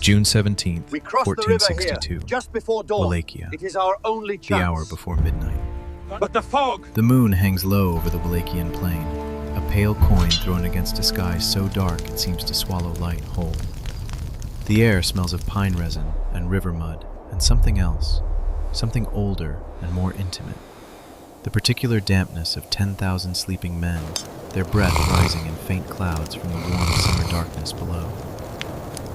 June 17th, We crossed the river here, 1462, just before dawn. Wallachia, It is our only chance. the hour before midnight. But the fog! The moon hangs low over the Wallachian plain, a pale coin thrown against a sky so dark it seems to swallow light whole. The air smells of pine resin and river mud and something else, something older and more intimate. The particular dampness of 10,000 sleeping men, their breath rising in faint clouds from the warm summer darkness below.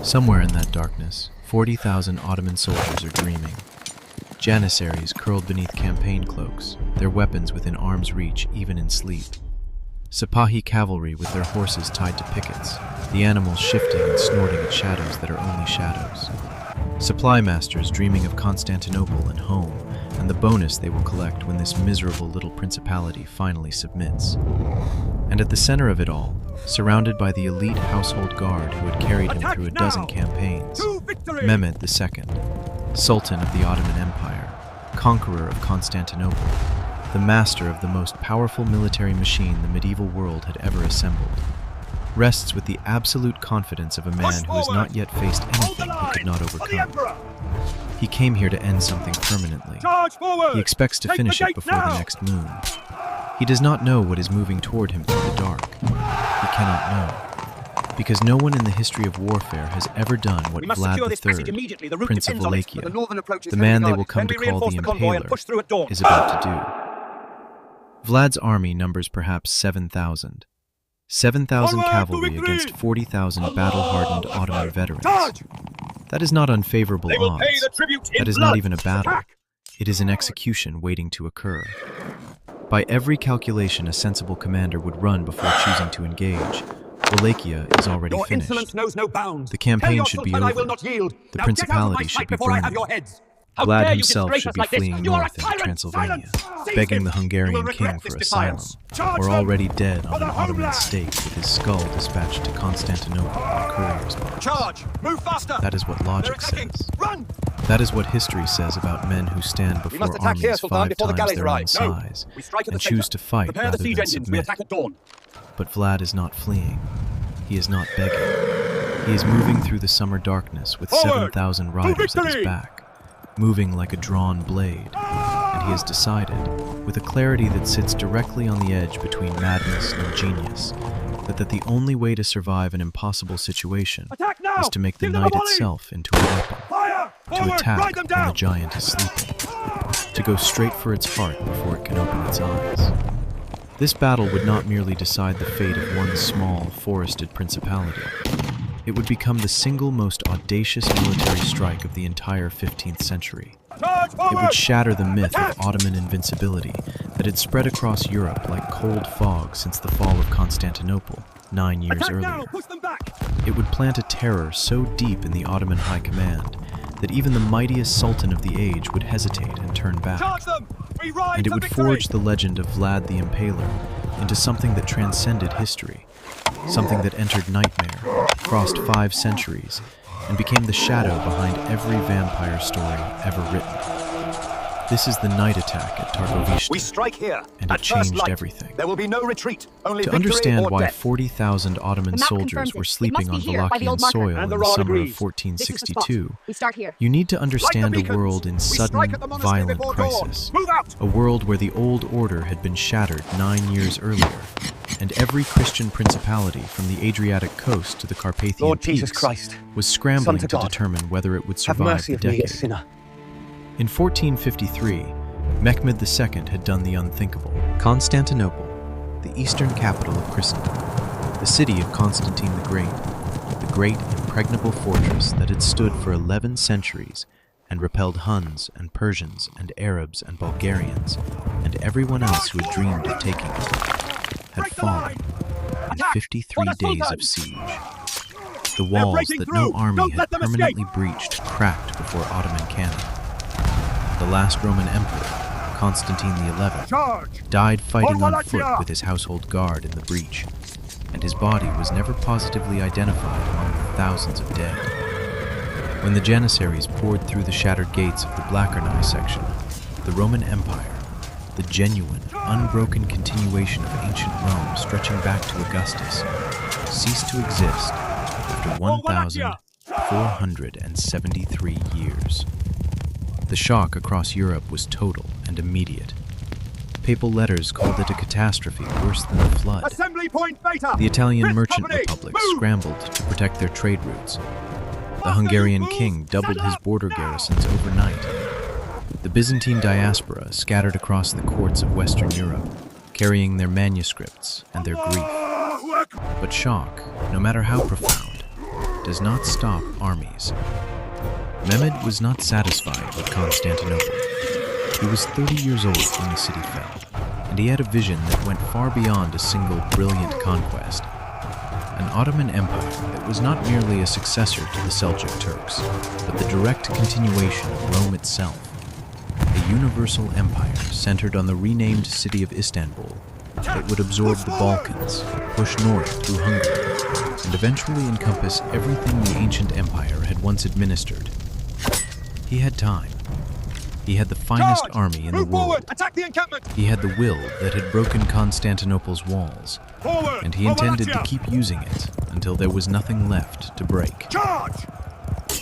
Somewhere in that darkness, 40,000 Ottoman soldiers are dreaming. Janissaries curled beneath campaign cloaks, their weapons within arm's reach even in sleep. Sipahi cavalry with their horses tied to pickets, the animals shifting and snorting at shadows that are only shadows. Supply masters dreaming of Constantinople and home, and the bonus they will collect when this miserable little principality finally submits. And at the center of it all, surrounded by the elite household guard who had carried him through a dozen campaigns, Mehmed II, Sultan of the Ottoman Empire, conqueror of Constantinople, the master of the most powerful military machine the medieval world had ever assembled, rests with the absolute confidence of a man who has not yet faced anything he could not overcome. He came here to end something permanently. He expects to finish it before the next moon. He does not know what is moving toward him through the dark. He cannot know, because no one in the history of warfare has ever done what Vlad III, Prince of Wallachia, the man they will come to call the Impaler, is about to do. Vlad's army numbers perhaps 7,000. 7,000 cavalry against 40,000 battle-hardened Ottoman veterans. That is not unfavorable odds. That is not even a battle. It is an execution waiting to occur. By every calculation a sensible commander would run before choosing to engage, Wallachia is already finished. The campaign should be over. The principality should be burning. Vlad himself should be fleeing north into Transylvania, begging the Hungarian king for asylum, or already dead on an Ottoman stake with his skull dispatched to Constantinople by couriers' boats. That is what logic says. That is what history says about men who stand before armies 5 times their own size and choose to fight rather than submit. But Vlad is not fleeing. He is not begging. He is moving through the summer darkness with 7,000 riders at his back, moving like a drawn blade, and he has decided, with a clarity that sits directly on the edge between madness and genius, that the only way to survive an impossible situation is to make the night itself into a weapon, to attack when the giant is sleeping, to go straight for its heart before it can open its eyes. This battle would not merely decide the fate of one small, forested principality. It would become the single most audacious military strike of the entire 15th century. It would shatter the myth of Ottoman invincibility that had spread across Europe like cold fog since the fall of Constantinople 9 years earlier. It would plant a terror so deep in the Ottoman high command that even the mightiest sultan of the age would hesitate and turn back. And it would forge the legend of Vlad the Impaler into something that transcended history, something that entered nightmare, crossed 5 centuries, and became the shadow behind every vampire story ever written. This is the night attack at Târgoviște. We strike here, and it changed everything. There will be no retreat, only to understand why 40,000 Ottoman soldiers were sleeping on Wallachian soil in the summer of 1462, you need to understand a world in sudden, violent crisis. A world where the old order had been shattered 9 years earlier, and every Christian principality from the Adriatic coast to the Carpathian peaks was scrambling to determine whether it would survive the decade. In 1453, Mehmed II had done the unthinkable. Constantinople, the eastern capital of Christendom, the city of Constantine the great impregnable fortress that had stood for 11 centuries and repelled Huns and Persians and Arabs and Bulgarians and everyone else who had dreamed of taking it, had fallen in 53 days of siege. The walls that no army had permanently breached cracked before Ottoman cannon. The last Roman emperor, Constantine XI, died fighting on foot with his household guard in the breach, and his body was never positively identified among the thousands of dead. When the Janissaries poured through the shattered gates of the Blachernae section, the Roman Empire, the genuine, unbroken continuation of ancient Rome stretching back to Augustus, ceased to exist after 1,000 473 years. The shock across Europe was total and immediate. Papal letters called it a catastrophe worse than a flood. Assembly point beta. The Italian Fifth merchant company, republics move! scrambled to protect their trade routes. The Hungarian king doubled his border garrisons overnight. The Byzantine diaspora scattered across the courts of Western Europe, carrying their manuscripts and their grief. But shock, no matter how profound, does not stop armies. Mehmed was not satisfied with Constantinople. He was 30 years old when the city fell, and he had a vision that went far beyond a single brilliant conquest. An Ottoman empire that was not merely a successor to the Seljuk Turks, but the direct continuation of Rome itself. A universal empire centered on the renamed city of Istanbul that would absorb the Balkans, push north through Hungary, and eventually encompass everything the ancient empire had once administered. He had time. He had the finest army in the Move forward! world. Attack the encampment! He had the will that had broken Constantinople's walls, Forward! and he intended to keep using it until there was nothing left to break. Charge!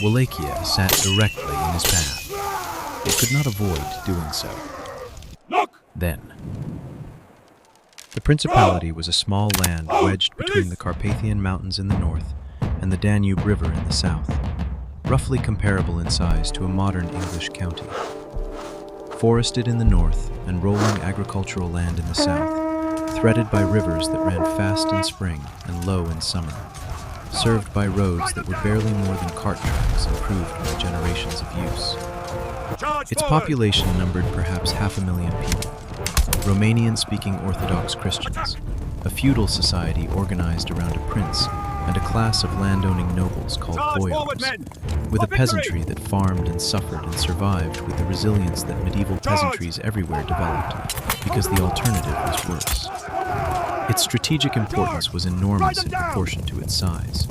Wallachia sat directly in his path. It could not avoid doing so. Look! Then, the principality was a small land wedged between the Carpathian Mountains in the north and the Danube River in the south, roughly comparable in size to a modern English county. Forested in the north and rolling agricultural land in the south, threaded by rivers that ran fast in spring and low in summer, served by roads that were barely more than cart tracks improved by generations of use. Charge Its forward! population numbered perhaps 500,000 people, Romanian-speaking Orthodox Christians, a feudal society organized around a prince and a class of landowning nobles called Charge forward, boyars, men! with a For peasantry that farmed and suffered and survived with the resilience that medieval peasantries everywhere developed, because the alternative was worse. Its strategic importance was enormous in proportion to its size.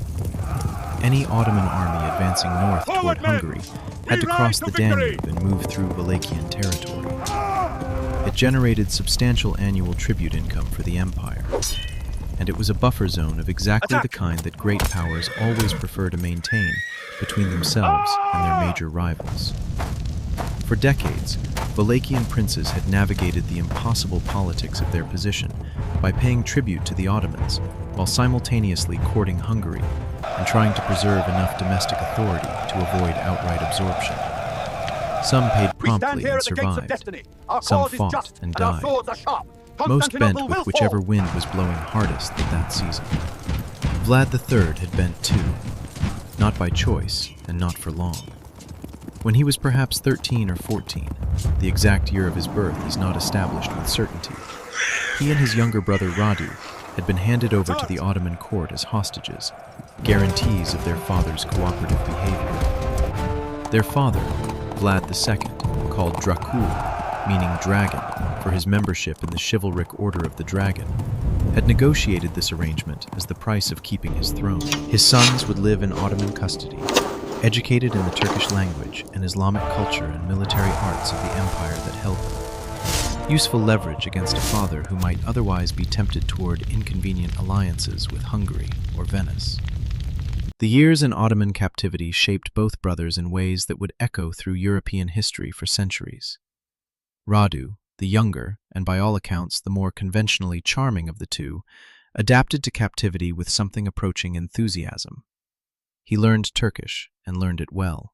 Any Ottoman army advancing north toward Hungary had to cross the Danube and move through Wallachian territory. It generated substantial annual tribute income for the empire, and it was a buffer zone of exactly the kind that great powers always prefer to maintain between themselves and their major rivals. For decades, Wallachian princes had navigated the impossible politics of their position by paying tribute to the Ottomans, while simultaneously courting Hungary and trying to preserve enough domestic authority to avoid outright absorption. Some paid We stand promptly here and at the gates of survived. destiny. Our Some cause is fought just, and our died. swords are sharp. Most bent Constantinople with will whichever fall. wind was blowing hardest that season. Vlad III had bent too, not by choice and not for long. When he was perhaps 13 or 14, the exact year of his birth is not established with certainty, he and his younger brother Radu had been handed over to the Ottoman court as hostages, guarantees of their father's cooperative behavior. Their father, Vlad II, called Dracul, meaning dragon, for his membership in the chivalric Order of the Dragon, had negotiated this arrangement as the price of keeping his throne. His sons would live in Ottoman custody, educated in the Turkish language and Islamic culture and military arts of the empire that held them. Useful leverage against a father who might otherwise be tempted toward inconvenient alliances with Hungary or Venice. The years in Ottoman captivity shaped both brothers in ways that would echo through European history for centuries. Radu, the younger, and by all accounts the more conventionally charming of the two, adapted to captivity with something approaching enthusiasm. He learned Turkish, and learned it well.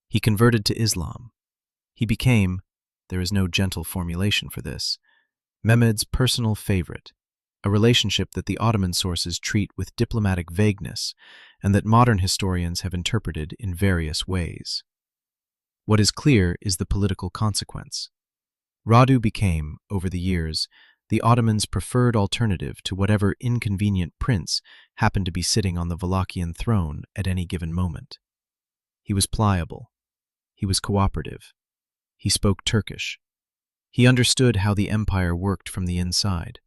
He converted to Islam. He became, there is no gentle formulation for this, Mehmed's personal favorite, a relationship that the Ottoman sources treat with diplomatic vagueness and that modern historians have interpreted in various ways. What is clear is the political consequence. Radu became, over the years, the Ottomans' preferred alternative to whatever inconvenient prince happened to be sitting on the Wallachian throne at any given moment. He was pliable. He was cooperative. He spoke Turkish. He understood how the empire worked from the inside.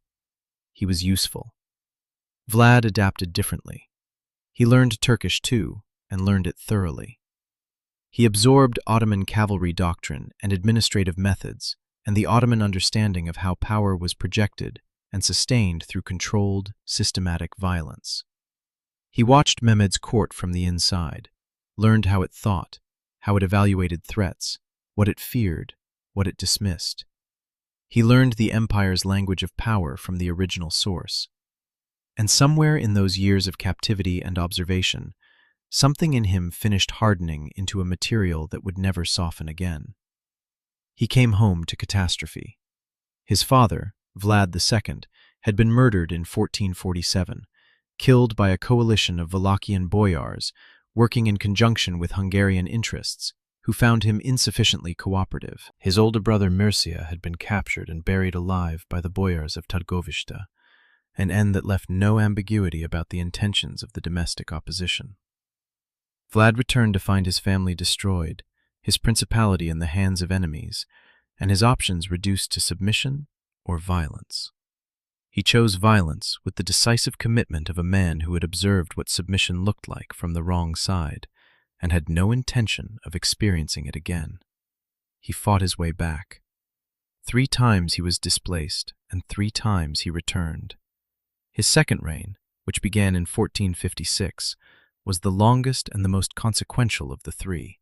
He was useful. Vlad adapted differently. He learned Turkish too, and learned it thoroughly. He absorbed Ottoman cavalry doctrine and administrative methods, and the Ottoman understanding of how power was projected and sustained through controlled, systematic violence. He watched Mehmed's court from the inside, learned how it thought, how it evaluated threats, what it feared, what it dismissed. He learned the empire's language of power from the original source. And somewhere in those years of captivity and observation, something in him finished hardening into a material that would never soften again. He came home to catastrophe. His father, Vlad II, had been murdered in 1447, killed by a coalition of Wallachian boyars working in conjunction with Hungarian interests, who found him insufficiently cooperative. His older brother Mircea had been captured and buried alive by the boyars of Târgoviște, an end that left no ambiguity about the intentions of the domestic opposition. Vlad returned to find his family destroyed, his principality in the hands of enemies, and his options reduced to submission or violence. He chose violence with the decisive commitment of a man who had observed what submission looked like from the wrong side and had no intention of experiencing it again. He fought his way back. 3 times he was displaced, and 3 times he returned. His second reign, which began in 1456, was the longest and the most consequential of the 3.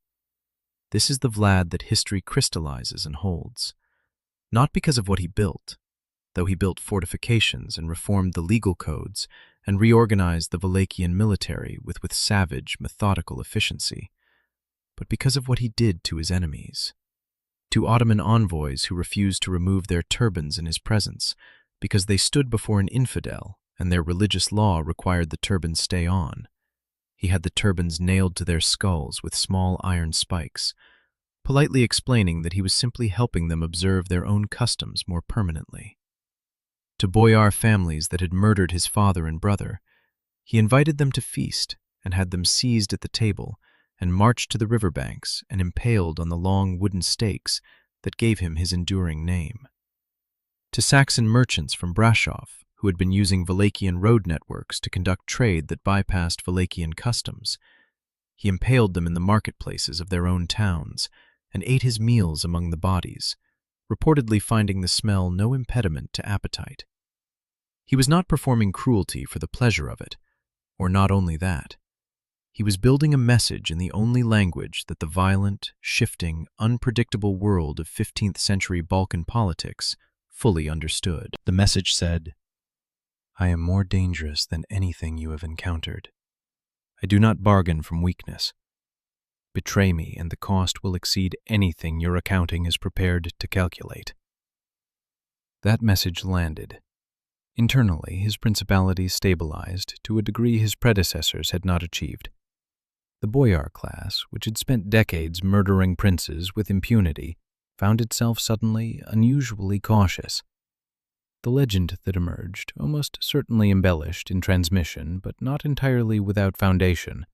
This is the Vlad that history crystallizes and holds, not because of what he built, though he built fortifications and reformed the legal codes and reorganized the Wallachia military with savage, methodical efficiency, but because of what he did to his enemies. To Ottoman envoys who refused to remove their turbans in his presence because they stood before an infidel and their religious law required the turbans stay on. He had the turbans nailed to their skulls with small iron spikes, politely explaining that he was simply helping them observe their own customs more permanently. To boyar families that had murdered his father and brother, he invited them to feast and had them seized at the table and marched to the riverbanks and impaled on the long wooden stakes that gave him his enduring name. To Saxon merchants from Brasov, who had been using Wallachian road networks to conduct trade that bypassed Wallachian customs, he impaled them in the marketplaces of their own towns and ate his meals among the bodies, reportedly finding the smell no impediment to appetite. He was not performing cruelty for the pleasure of it, or not only that. He was building a message in the only language that the violent, shifting, unpredictable world of 15th century Balkan politics fully understood. The message said, "I am more dangerous than anything you have encountered. I do not bargain from weakness. Betray me, and the cost will exceed anything your accounting is prepared to calculate." That message landed. Internally, his principality stabilized to a degree his predecessors had not achieved. The boyar class, which had spent decades murdering princes with impunity, found itself suddenly unusually cautious. The legend that emerged, almost certainly embellished in transmission but not entirely without foundation,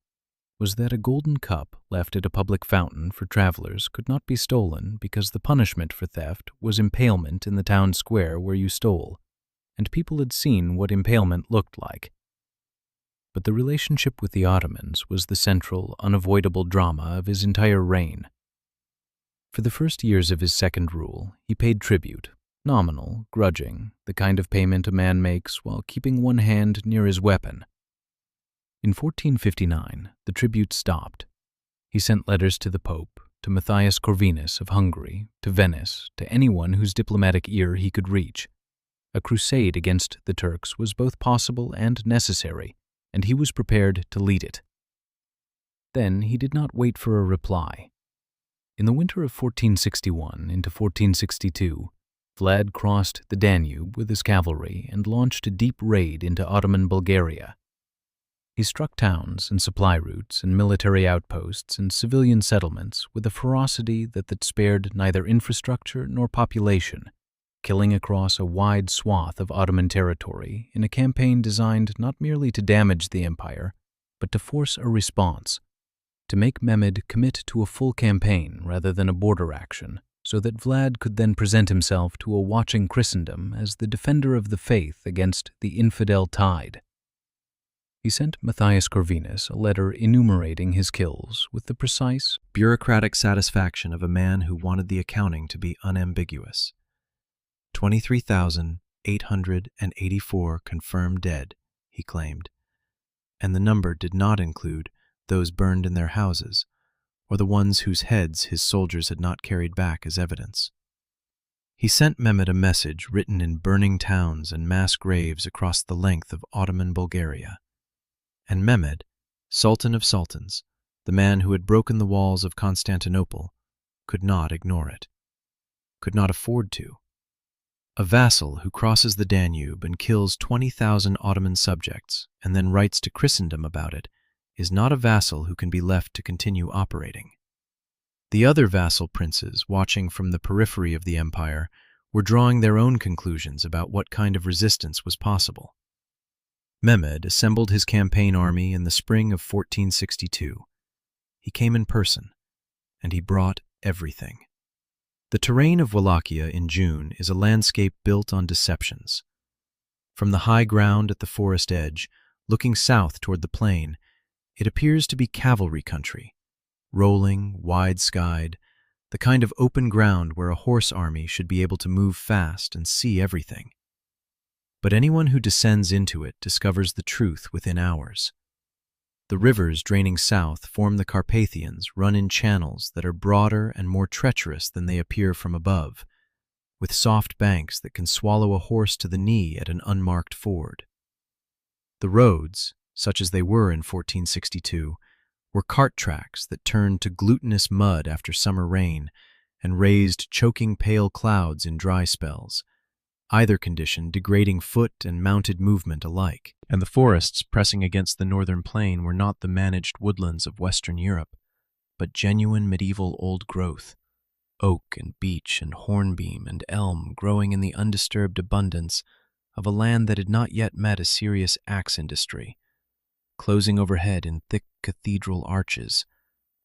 was that a golden cup left at a public fountain for travelers could not be stolen because the punishment for theft was impalement in the town square where you stole, and people had seen what impalement looked like. But the relationship with the Ottomans was the central, unavoidable drama of his entire reign. For the first years of his second rule, he paid tribute, nominal, grudging, the kind of payment a man makes while keeping one hand near his weapon. In 1459, the tribute stopped. He sent letters to the Pope, to Matthias Corvinus of Hungary, to Venice, to anyone whose diplomatic ear he could reach. A crusade against the Turks was both possible and necessary, and he was prepared to lead it. Then he did not wait for a reply. In the winter of 1461 into 1462, Vlad crossed the Danube with his cavalry and launched a deep raid into Ottoman Bulgaria. He struck towns and supply routes and military outposts and civilian settlements with a ferocity that spared neither infrastructure nor population, killing across a wide swath of Ottoman territory in a campaign designed not merely to damage the empire, but to force a response, to make Mehmed commit to a full campaign rather than a border action, so that Vlad could then present himself to a watching Christendom as the defender of the faith against the infidel tide. He sent Matthias Corvinus a letter enumerating his kills with the precise, bureaucratic satisfaction of a man who wanted the accounting to be unambiguous. 23,884 confirmed dead, he claimed, and the number did not include those burned in their houses, or the ones whose heads his soldiers had not carried back as evidence. He sent Mehmed a message written in burning towns and mass graves across the length of Ottoman Bulgaria. And Mehmed, Sultan of Sultans, the man who had broken the walls of Constantinople, could not ignore it, could not afford to. A vassal who crosses the Danube and kills 20,000 Ottoman subjects and then writes to Christendom about it is not a vassal who can be left to continue operating. The other vassal princes, watching from the periphery of the empire, were drawing their own conclusions about what kind of resistance was possible. Mehmed assembled his campaign army in the spring of 1462. He came in person, and he brought everything. The terrain of Wallachia in June is a landscape built on deceptions. From the high ground at the forest edge, looking south toward the plain, it appears to be cavalry country, rolling, wide-skied, the kind of open ground where a horse army should be able to move fast and see everything. But anyone who descends into it discovers the truth within hours. The rivers draining south form the Carpathians run in channels that are broader and more treacherous than they appear from above, with soft banks that can swallow a horse to the knee at an unmarked ford. The roads, such as they were in 1462, were cart tracks that turned to glutinous mud after summer rain and raised choking pale clouds in dry spells, either condition degrading foot and mounted movement alike. And the forests pressing against the northern plain were not the managed woodlands of Western Europe, but genuine medieval old growth, oak and beech and hornbeam and elm growing in the undisturbed abundance of a land that had not yet met a serious axe industry, closing overhead in thick cathedral arches,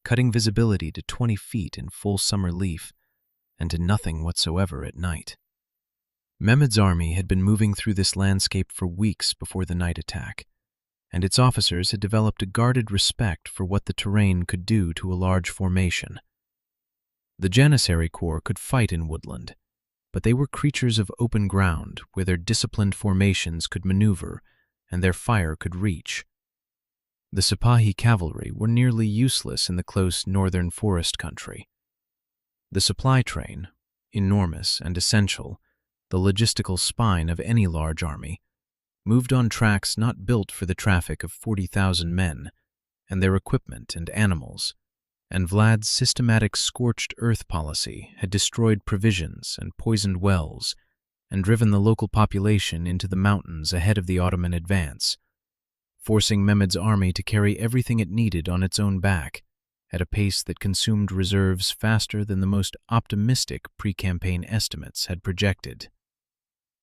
cutting visibility to 20 feet in full summer leaf and to nothing whatsoever at night. Mehmed's army had been moving through this landscape for weeks before the night attack, and its officers had developed a guarded respect for what the terrain could do to a large formation. The Janissary Corps could fight in woodland, but they were creatures of open ground where their disciplined formations could maneuver and their fire could reach. The Sipahi cavalry were nearly useless in the close northern forest country. The supply train, enormous and essential, the logistical spine of any large army, moved on tracks not built for the traffic of 40,000 men and their equipment and animals, and Vlad's systematic scorched earth policy had destroyed provisions and poisoned wells and driven the local population into the mountains ahead of the Ottoman advance, forcing Mehmed's army to carry everything it needed on its own back at a pace that consumed reserves faster than the most optimistic pre-campaign estimates had projected.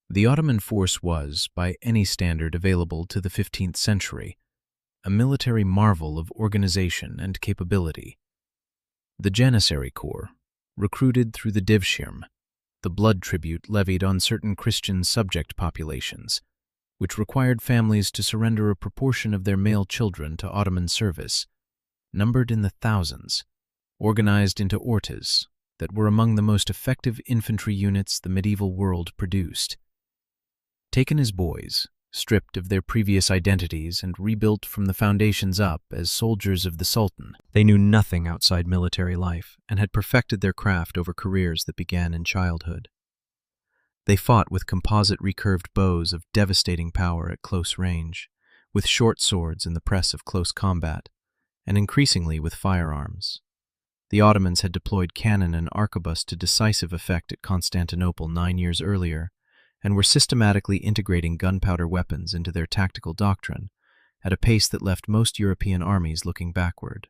The Ottoman force was, by any standard available to the 15th century, a military marvel of organization and capability. The Janissary Corps, recruited through the Divshirm, the blood tribute levied on certain Christian subject populations, which required families to surrender a proportion of their male children to Ottoman service, numbered in the thousands, organized into ortas that were among the most effective infantry units the medieval world produced. Taken as boys, stripped of their previous identities and rebuilt from the foundations up as soldiers of the Sultan, they knew nothing outside military life and had perfected their craft over careers that began in childhood. They fought with composite recurved bows of devastating power at close range, with short swords in the press of close combat, and increasingly with firearms. The Ottomans had deployed cannon and arquebus to decisive effect at Constantinople 9 years earlier, and were systematically integrating gunpowder weapons into their tactical doctrine at a pace that left most European armies looking backward.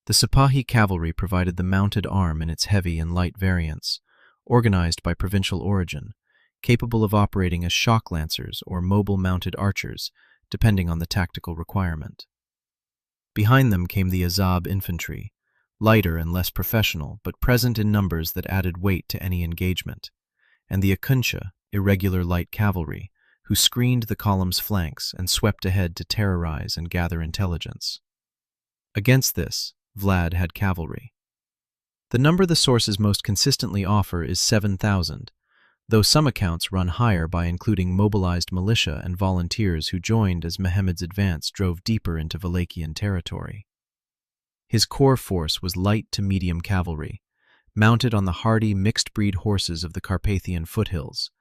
The Sipahi cavalry provided the mounted arm in its heavy and light variants, organized by provincial origin, capable of operating as shock lancers or mobile mounted archers, depending on the tactical requirement. Behind them came the Azab infantry, lighter and less professional, but present in numbers that added weight to any engagement, and the Akuncha, irregular light cavalry, who screened the column's flanks and swept ahead to terrorize and gather intelligence. Against this, Vlad had cavalry. The number the sources most consistently offer is 7,000, though some accounts run higher by including mobilized militia and volunteers who joined as Mehmed's advance drove deeper into Wallachian territory. His core force was light to medium cavalry, mounted on the hardy mixed-breed horses of the Carpathian foothills,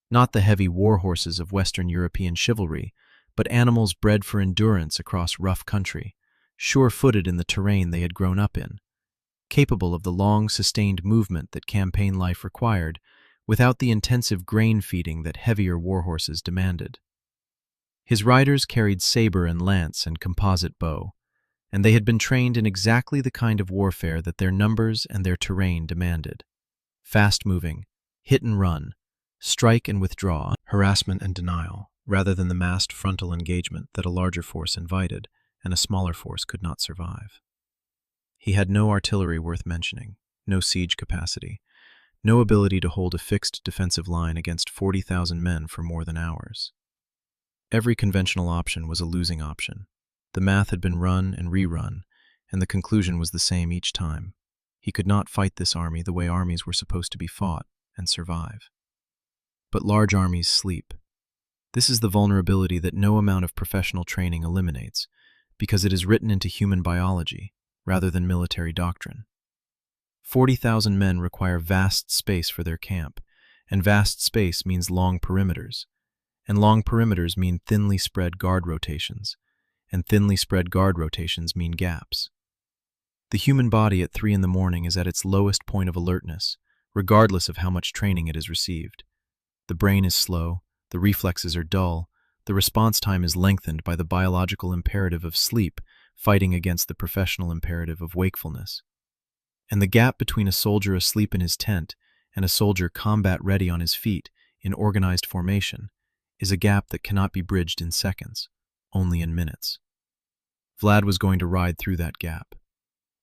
not the heavy war horses of Western European chivalry, but animals bred for endurance across rough country, sure-footed in the terrain they had grown up in, capable of the long, sustained movement that campaign life required, without the intensive grain feeding that heavier war horses demanded. His riders carried saber and lance and composite bow, and they had been trained in exactly the kind of warfare that their numbers and their terrain demanded. Fast-moving, hit and run, strike and withdraw, harassment and denial, rather than the massed frontal engagement that a larger force invited and a smaller force could not survive. He had no artillery worth mentioning, no siege capacity, no ability to hold a fixed defensive line against 40,000 men for more than hours. Every conventional option was a losing option. The math had been run and rerun, and the conclusion was the same each time. He could not fight this army the way armies were supposed to be fought and survive. But large armies sleep. This is the vulnerability that no amount of professional training eliminates, because it is written into human biology rather than military doctrine. 40,000 men require vast space for their camp, and vast space means long perimeters, and long perimeters mean thinly spread guard rotations, and thinly spread guard rotations mean gaps. The human body at 3 in the morning is at its lowest point of alertness, regardless of how much training it has received. The brain is slow, the reflexes are dull, the response time is lengthened by the biological imperative of sleep fighting against the professional imperative of wakefulness. And the gap between a soldier asleep in his tent and a soldier combat-ready on his feet in organized formation is a gap that cannot be bridged in seconds, only in minutes. Vlad was going to ride through that gap.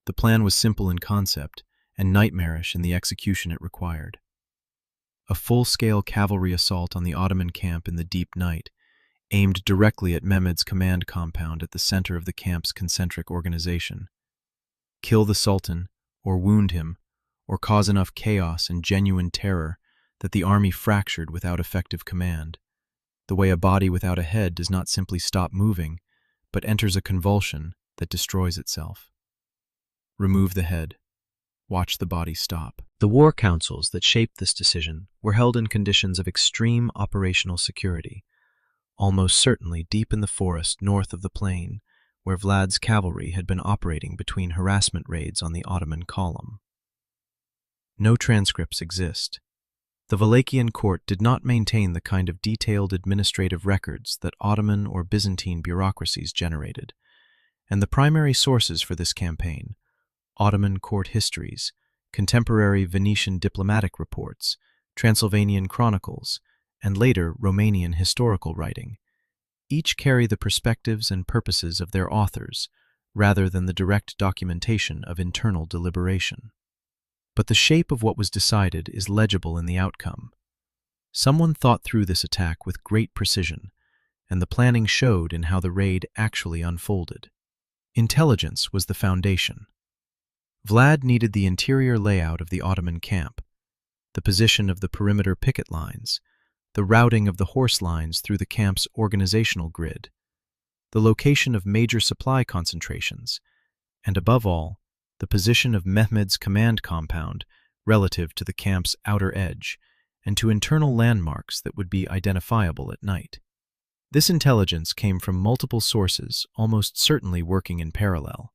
The plan was simple in concept and nightmarish in the execution it required. A full-scale cavalry assault on the Ottoman camp in the deep night, aimed directly at Mehmed's command compound at the center of the camp's concentric organization. Kill the Sultan, or wound him, or cause enough chaos and genuine terror that the army fractured without effective command, the way a body without a head does not simply stop moving, but enters a convulsion that destroys itself. Remove the head. Watch the body stop. The war councils that shaped this decision were held in conditions of extreme operational security, almost certainly deep in the forest north of the plain, where Vlad's cavalry had been operating between harassment raids on the Ottoman column. No transcripts exist. The Wallachian court did not maintain the kind of detailed administrative records that Ottoman or Byzantine bureaucracies generated, and the primary sources for this campaign, Ottoman court histories, contemporary Venetian diplomatic reports, Transylvanian chronicles, and later Romanian historical writing, each carry the perspectives and purposes of their authors, rather than the direct documentation of internal deliberation. But the shape of what was decided is legible in the outcome. Someone thought through this attack with great precision, and the planning showed in how the raid actually unfolded. Intelligence was the foundation. Vlad needed the interior layout of the Ottoman camp, the position of the perimeter picket lines, the routing of the horse lines through the camp's organizational grid, the location of major supply concentrations, and above all, the position of Mehmed's command compound relative to the camp's outer edge and to internal landmarks that would be identifiable at night. This intelligence came from multiple sources, almost certainly working in parallel.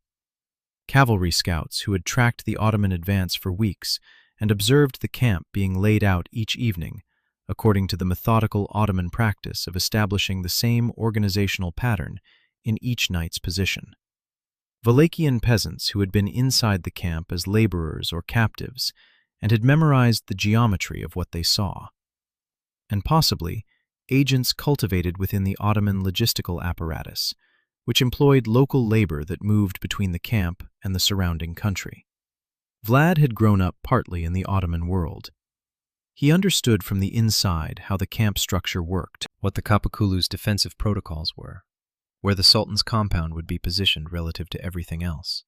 Cavalry scouts who had tracked the Ottoman advance for weeks and observed the camp being laid out each evening, according to the methodical Ottoman practice of establishing the same organizational pattern in each night's position. Wallachian peasants who had been inside the camp as laborers or captives and had memorized the geometry of what they saw. And possibly, agents cultivated within the Ottoman logistical apparatus, which employed local labor that moved between the camp and the surrounding country. Vlad had grown up partly in the Ottoman world. He understood from the inside how the camp structure worked, what the Kapakulu's defensive protocols were, where the Sultan's compound would be positioned relative to everything else.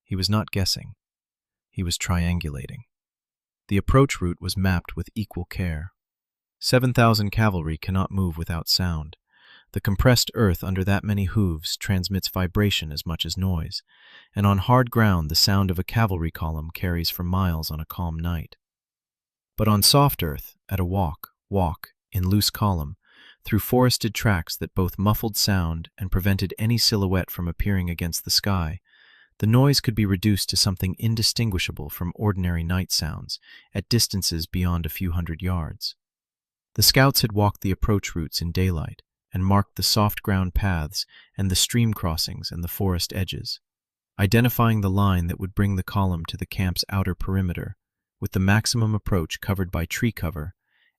He was not guessing. He was triangulating. The approach route was mapped with equal care. 7,000 cavalry cannot move without sound. The compressed earth under that many hooves transmits vibration as much as noise, and on hard ground the sound of a cavalry column carries for miles on a calm night. But on soft earth, at a walk, in loose column, through forested tracks that both muffled sound and prevented any silhouette from appearing against the sky, the noise could be reduced to something indistinguishable from ordinary night sounds at distances beyond a few hundred yards. The scouts had walked the approach routes in daylight and marked the soft ground paths and the stream crossings and the forest edges, identifying the line that would bring the column to the camp's outer perimeter, with the maximum approach covered by tree cover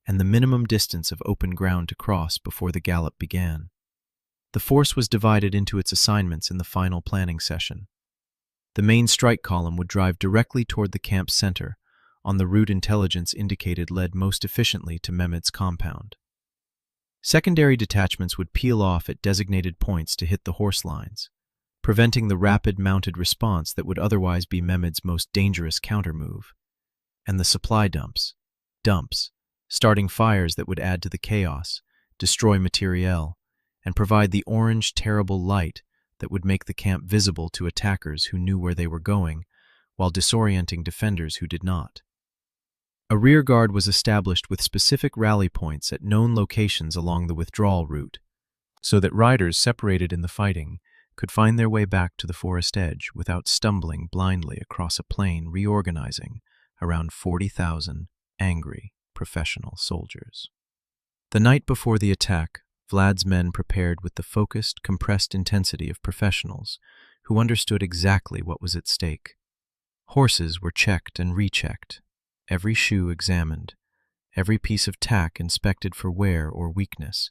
and the minimum distance of open ground to cross before the gallop began. The force was divided into its assignments in the final planning session. The main strike column would drive directly toward the camp's center, on the route intelligence indicated led most efficiently to Mehmed's compound. Secondary detachments would peel off at designated points to hit the horse lines, preventing the rapid mounted response that would otherwise be Mehmed's most dangerous countermove. And the supply dumps, starting fires that would add to the chaos, destroy materiel, and provide the orange, terrible light that would make the camp visible to attackers who knew where they were going, while disorienting defenders who did not. A rear guard was established with specific rally points at known locations along the withdrawal route, so that riders separated in the fighting could find their way back to the forest edge without stumbling blindly across a plain reorganizing around 40,000 angry professional soldiers. The night before the attack, Vlad's men prepared with the focused, compressed intensity of professionals who understood exactly what was at stake. Horses were checked and rechecked, every shoe examined, every piece of tack inspected for wear or weakness,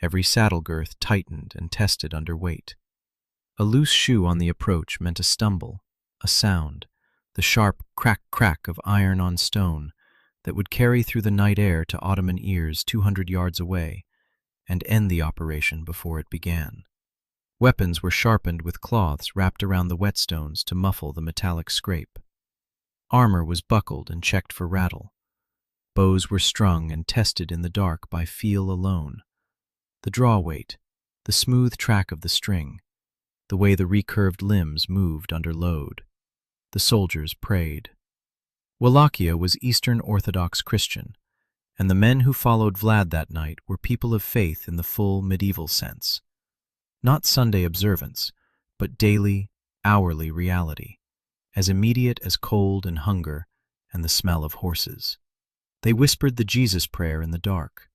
every saddle girth tightened and tested under weight. A loose shoe on the approach meant a stumble, a sound, the sharp crack of iron on stone that would carry through the night air to Ottoman ears 200 yards away and end the operation before it began. Weapons were sharpened with cloths wrapped around the whetstones to muffle the metallic scrape. Armor was buckled and checked for rattle. Bows were strung and tested in the dark by feel alone. The draw weight, the smooth track of the string, the way the recurved limbs moved under load. The soldiers prayed. Wallachia was Eastern Orthodox Christian, and the men who followed Vlad that night were people of faith in the full medieval sense. Not Sunday observance, but daily, hourly reality, as immediate as cold and hunger and the smell of horses. They whispered the Jesus prayer in the dark,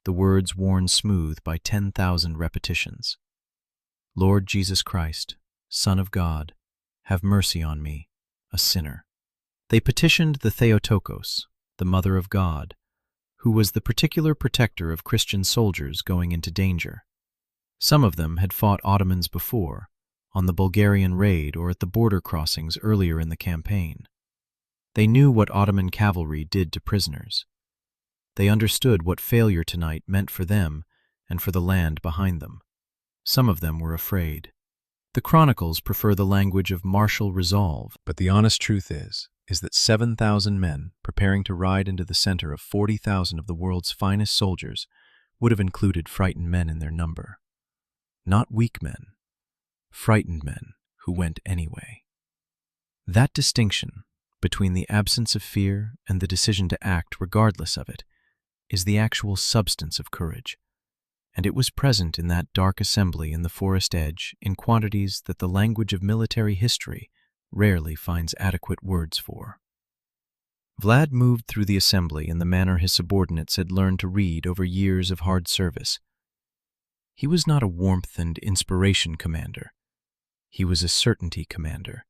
the words worn smooth by 10,000 repetitions. Lord Jesus Christ, Son of God, have mercy on me, a sinner. They petitioned the Theotokos, the Mother of God, who was the particular protector of Christian soldiers going into danger. Some of them had fought Ottomans before, on the Bulgarian raid or at the border crossings earlier in the campaign. They knew what Ottoman cavalry did to prisoners. They understood what failure tonight meant for them and for the land behind them. Some of them were afraid. The chronicles prefer the language of martial resolve, but the honest truth is that 7,000 men preparing to ride into the center of 40,000 of the world's finest soldiers would have included frightened men in their number. Not weak men, frightened men who went anyway. That distinction between the absence of fear and the decision to act regardless of it is the actual substance of courage, and it was present in that dark assembly in the forest edge in quantities that the language of military history rarely finds adequate words for. Vlad moved through the assembly in the manner his subordinates had learned to read over years of hard service. He was not a warmth and inspiration commander. He was a certainty commander,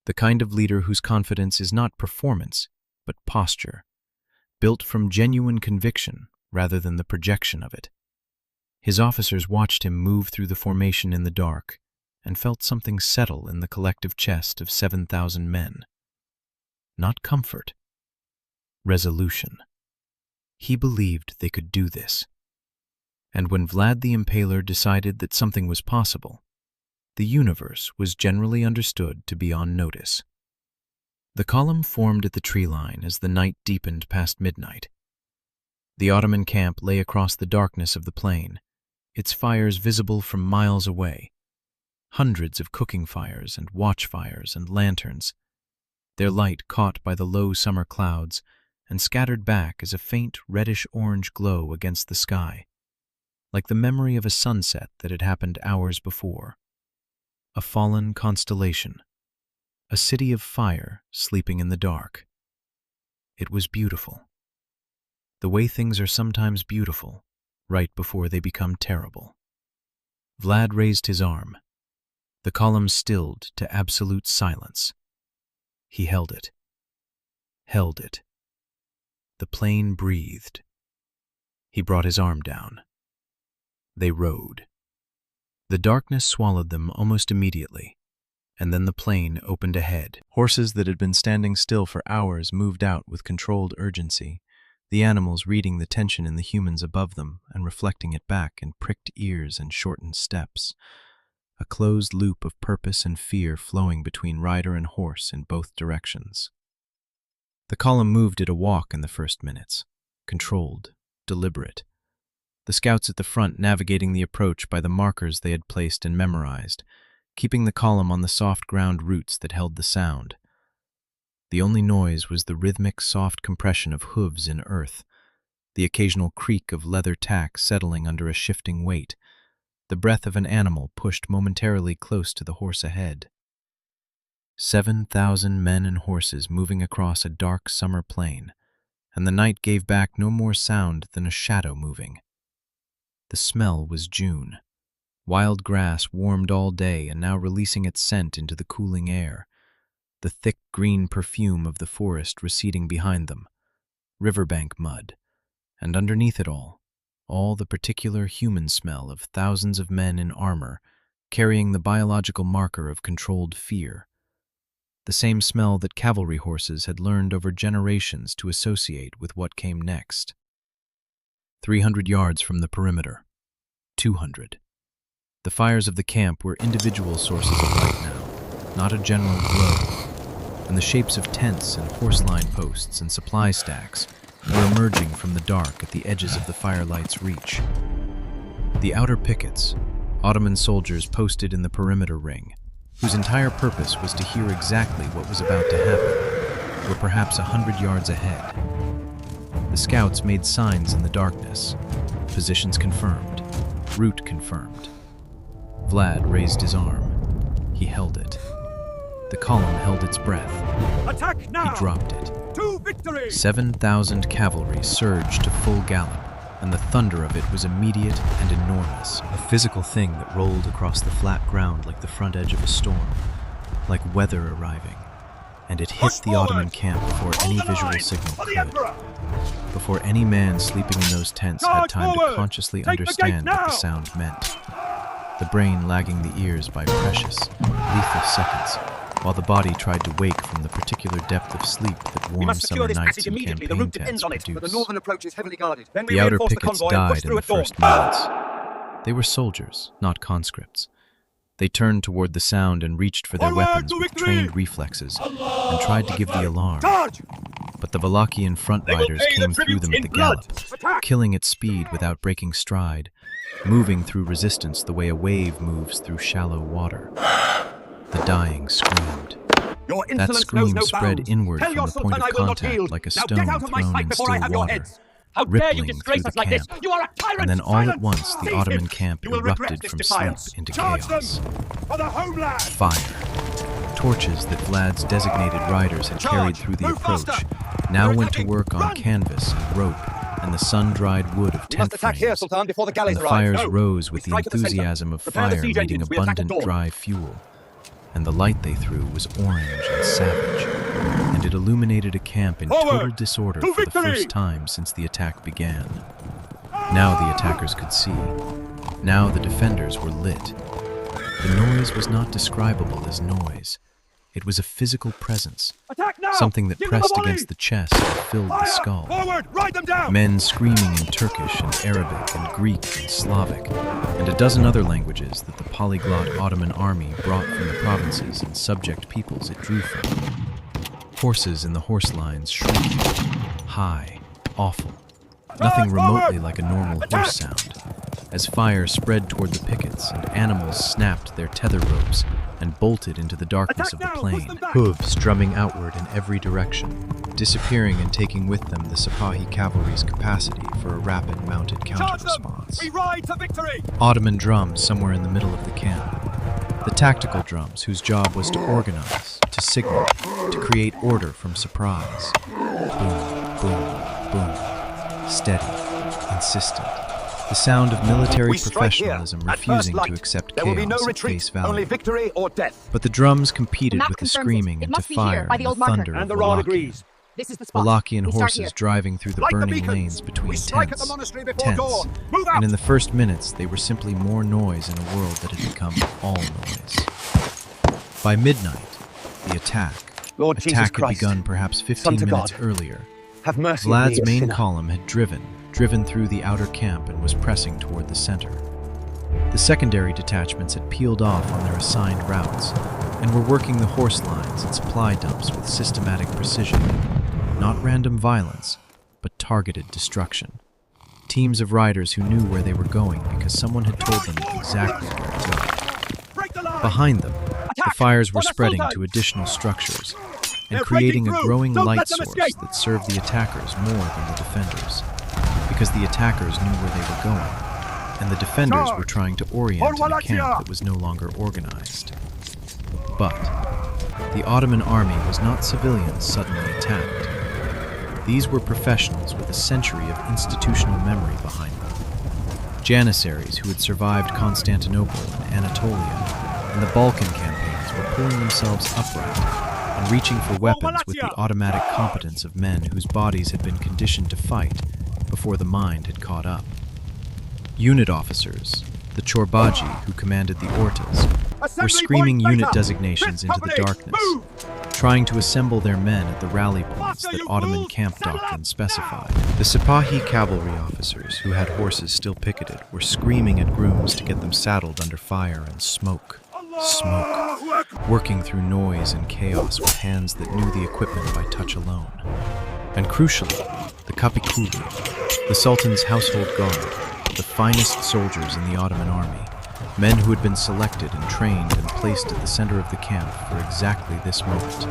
the kind of leader whose confidence is not performance, but posture, built from genuine conviction rather than the projection of it. His officers watched him move through the formation in the dark and felt something settle in the collective chest of 7,000 men. Not comfort, resolution. He believed they could do this. And when Vlad the Impaler decided that something was possible, the universe was generally understood to be on notice. The column formed at the tree line as the night deepened past midnight. The Ottoman camp lay across the darkness of the plain, its fires visible from miles away. Hundreds of cooking fires and watchfires and lanterns, their light caught by the low summer clouds and scattered back as a faint reddish-orange glow against the sky, like the memory of a sunset that had happened hours before. A fallen constellation, a city of fire sleeping in the dark. It was beautiful. The way things are sometimes beautiful, right before they become terrible. Vlad raised his arm. The column stilled to absolute silence. He held it. Held it. The plain breathed. He brought his arm down. They rode. The darkness swallowed them almost immediately, and then the plain opened ahead. Horses that had been standing still for hours moved out with controlled urgency, the animals reading the tension in the humans above them and reflecting it back in pricked ears and shortened steps. A closed loop of purpose and fear flowing between rider and horse in both directions. The column moved at a walk in the first minutes, controlled, deliberate. The scouts at the front navigating the approach by the markers they had placed and memorized, keeping the column on the soft ground roots that held the sound. The only noise was the rhythmic, soft compression of hooves in earth, the occasional creak of leather tack settling under a shifting weight, the breath of an animal pushed momentarily close to the horse ahead. 7,000 men and horses moving across a dark summer plain, and the night gave back no more sound than a shadow moving. The smell was June. Wild grass warmed all day and now releasing its scent into the cooling air, the thick green perfume of the forest receding behind them, riverbank mud, and underneath it all the particular human smell of thousands of men in armor carrying the biological marker of controlled fear, the same smell that cavalry horses had learned over generations to associate with what came next. 300 yards from the perimeter. 200. The fires of the camp were individual sources of light now, not a general glow, and the shapes of tents and horse-line posts and supply stacks were emerging from the dark at the edges of the firelight's reach. The outer pickets, Ottoman soldiers posted in the perimeter ring, whose entire purpose was to hear exactly what was about to happen, were perhaps 100 yards ahead. The scouts made signs in the darkness. Positions confirmed. Route confirmed. Vlad raised his arm. He held it. The column held its breath. Attack now! He dropped it. To victory! 7,000 cavalry surged to full gallop, and the thunder of it was immediate and enormous, a physical thing that rolled across the flat ground like the front edge of a storm, like weather arriving, and it hit the Ottoman camp before any visual signal could, before any man sleeping in those tents had time to consciously understand what the sound meant. The brain lagging the ears by precious, lethal seconds, while the body tried to wake from the particular depth of sleep that warm summer nights and campaign tents produce. The outer pickets died in the first moments. They were soldiers, not conscripts. They turned toward the sound and reached for their weapons with trained reflexes and tried to give the alarm. But the Wallachian front riders came through them at the gallop, killing at speed without breaking stride, moving through resistance the way a wave moves through shallow water. The dying screamed. That scream spread inward from the point of contact like a stone thrown in still water, rippling through the camp, and then all at once the Ottoman camp erupted from sleep into chaos. Fire. Torches that Vlad's designated riders had carried through the approach now went to work on canvas and rope and the sun-dried wood of tent frames, and the fires rose with the enthusiasm of fire meeting abundant dry fuel. And the light they threw was orange and savage, and it illuminated a camp in total disorder for the first time since the attack began. Now the attackers could see. Now the defenders were lit. The noise was not describable as noise. It was a physical presence, something that pressed against the chest and filled the skull. Men screaming in Turkish and Arabic and Greek and Slavic, and a dozen other languages that the polyglot Ottoman army brought from the provinces and subject peoples it drew from. Horses in the horse lines shrieked, high, awful, nothing remotely like a normal horse sound, as fire spread toward the pickets and animals snapped their tether ropes and bolted into the darkness of the plain, hooves drumming outward in every direction, disappearing and taking with them the Sipahi cavalry's capacity for a rapid mounted counter-response. We ride to victory! Ottoman drums somewhere in the middle of the camp. The tactical drums whose job was to organize, to signal, to create order from surprise. Boom, boom, boom. Steady, insistent. The sound of military professionalism refusing to accept chaos at face value. Only victory or death. But the drums competed with the screaming and to fire and the thunder of Wallachia. This is the spot. Wallachian We start horses here. driving through the Light the burning beacons. lanes between We strike at tents, the monastery before dawn. Move out! and in the first minutes they were simply more noise in a world that had become all noise. By midnight, the attack Lord Jesus had Christ, begun perhaps 15 Son to minutes God, earlier. have mercy on me, Vlad's a main sinner. column had driven through the outer camp and was pressing toward the center. The secondary detachments had peeled off on their assigned routes and were working the horse lines and supply dumps with systematic precision. Not random violence, but targeted destruction. Teams of riders who knew where they were going because someone had told them exactly where to go. Break the line! Behind them, the fires were For the spreading Sultan! to additional structures and They're creating breaking a through! growing Don't light let them source escape! that served the attackers more than the defenders. Because the attackers knew where they were going, and the defenders were trying to orient in a Wallachia! camp that was no longer organized. But the Ottoman army was not civilians suddenly attacked. These were professionals with a century of institutional memory behind them. Janissaries who had survived Constantinople and Anatolia and the Balkan campaigns were pulling themselves upright and reaching for weapons with the automatic competence of men whose bodies had been conditioned to fight before the mind had caught up. Unit officers, the Chorbaji who commanded the Ortas, were screaming unit designations into the darkness, trying to assemble their men at the rally points that Ottoman camp doctrine specified. The Sipahi cavalry officers, who had horses still picketed, were screaming at grooms to get them saddled under fire and smoke. Smoke. Working through noise and chaos with hands that knew the equipment by touch alone. And crucially, the Kapikulu, the Sultan's household guard, the finest soldiers in the Ottoman army, men who had been selected and trained and placed at the center of the camp for exactly this moment,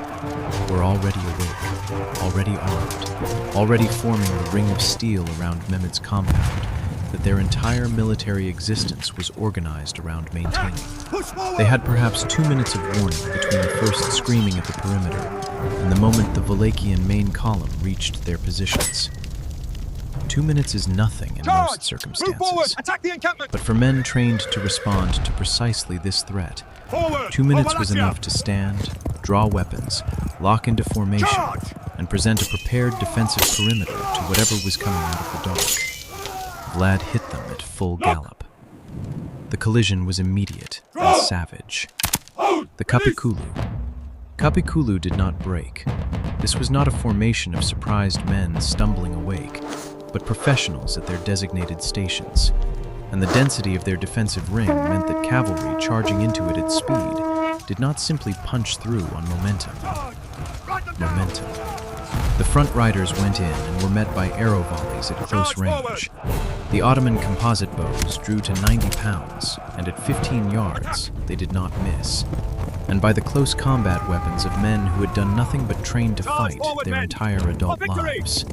were already awake, already armed, already forming the ring of steel around Mehmed's compound that their entire military existence was organized around maintaining. They had perhaps 2 minutes of warning between the first screaming at the perimeter and the moment the Wallachian main column reached their positions. 2 minutes is nothing in most Move forward! circumstances. Attack the encampment! But for men trained to respond to precisely this threat, Forward! 2 minutes was Wallachia! enough to stand, draw weapons, lock into formation, Charge! and present a prepared defensive perimeter to whatever was coming out of the dark. Vlad hit them at full gallop. The collision was immediate and savage. The Kapikulu did not break. This was not a formation of surprised men stumbling awake, but professionals at their designated stations, and the density of their defensive ring meant that cavalry charging into it at speed did not simply punch through on momentum. The front riders went in and were met by arrow volleys at close range. The Ottoman composite bows drew to 90 pounds, and at 15 yards they did not miss. And by the close combat weapons of men who had done nothing but train to fight their entire adult lives.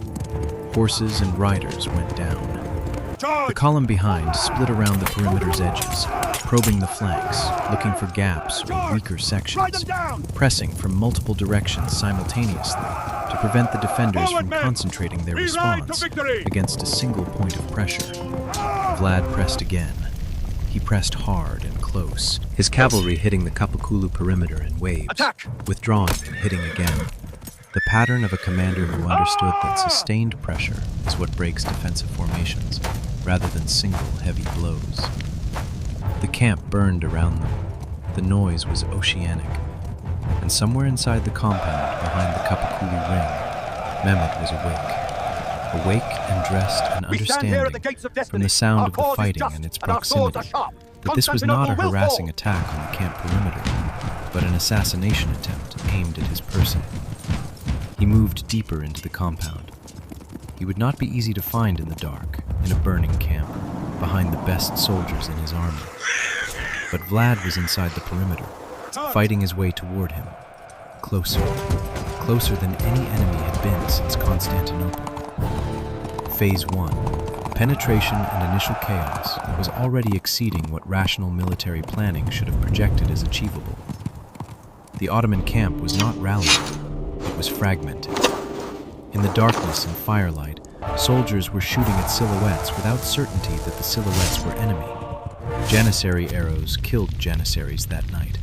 Horses and riders went down. The column behind split around the perimeter's edges, probing the flanks, looking for gaps or weaker sections, pressing from multiple directions simultaneously to prevent the defenders from concentrating their response against a single point of pressure. Vlad pressed again. He pressed hard and close, his cavalry hitting the Kapikulu perimeter in waves, Attack! withdrawing and hitting again. The pattern of a commander who understood that sustained pressure is what breaks defensive formations, rather than single heavy blows. The camp burned around them. The noise was oceanic. And somewhere inside the compound, behind the Kapikulu ring, Mehmed was awake. Awake and dressed and understanding from the sound of the fighting and its proximity that this was not a harassing attack on the camp perimeter, but an assassination attempt aimed at his person. He moved deeper into the compound. He would not be easy to find in the dark, in a burning camp, behind the best soldiers in his army. But Vlad was inside the perimeter, fighting his way toward him. Closer, closer than any enemy had been since Constantinople. Phase 1, penetration and initial chaos, was already exceeding what rational military planning should have projected as achievable. The Ottoman camp was not rallying, it was fragmented. In the darkness and firelight, soldiers were shooting at silhouettes without certainty that the silhouettes were enemy. Janissary arrows killed janissaries that night,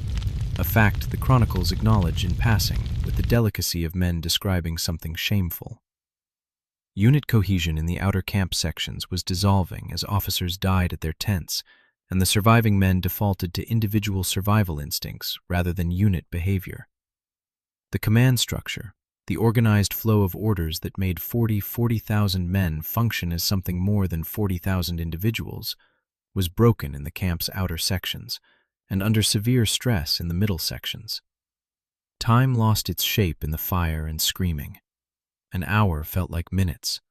a fact the chronicles acknowledge in passing with the delicacy of men describing something shameful. Unit cohesion in the outer camp sections was dissolving as officers died at their tents, and the surviving men defaulted to individual survival instincts rather than unit behavior. The command structure, the organized flow of orders that made 40,000 men function as something more than 40,000 individuals, was broken in the camp's outer sections and under severe stress in the middle sections. Time lost its shape in the fire and screaming. An hour felt like minutes.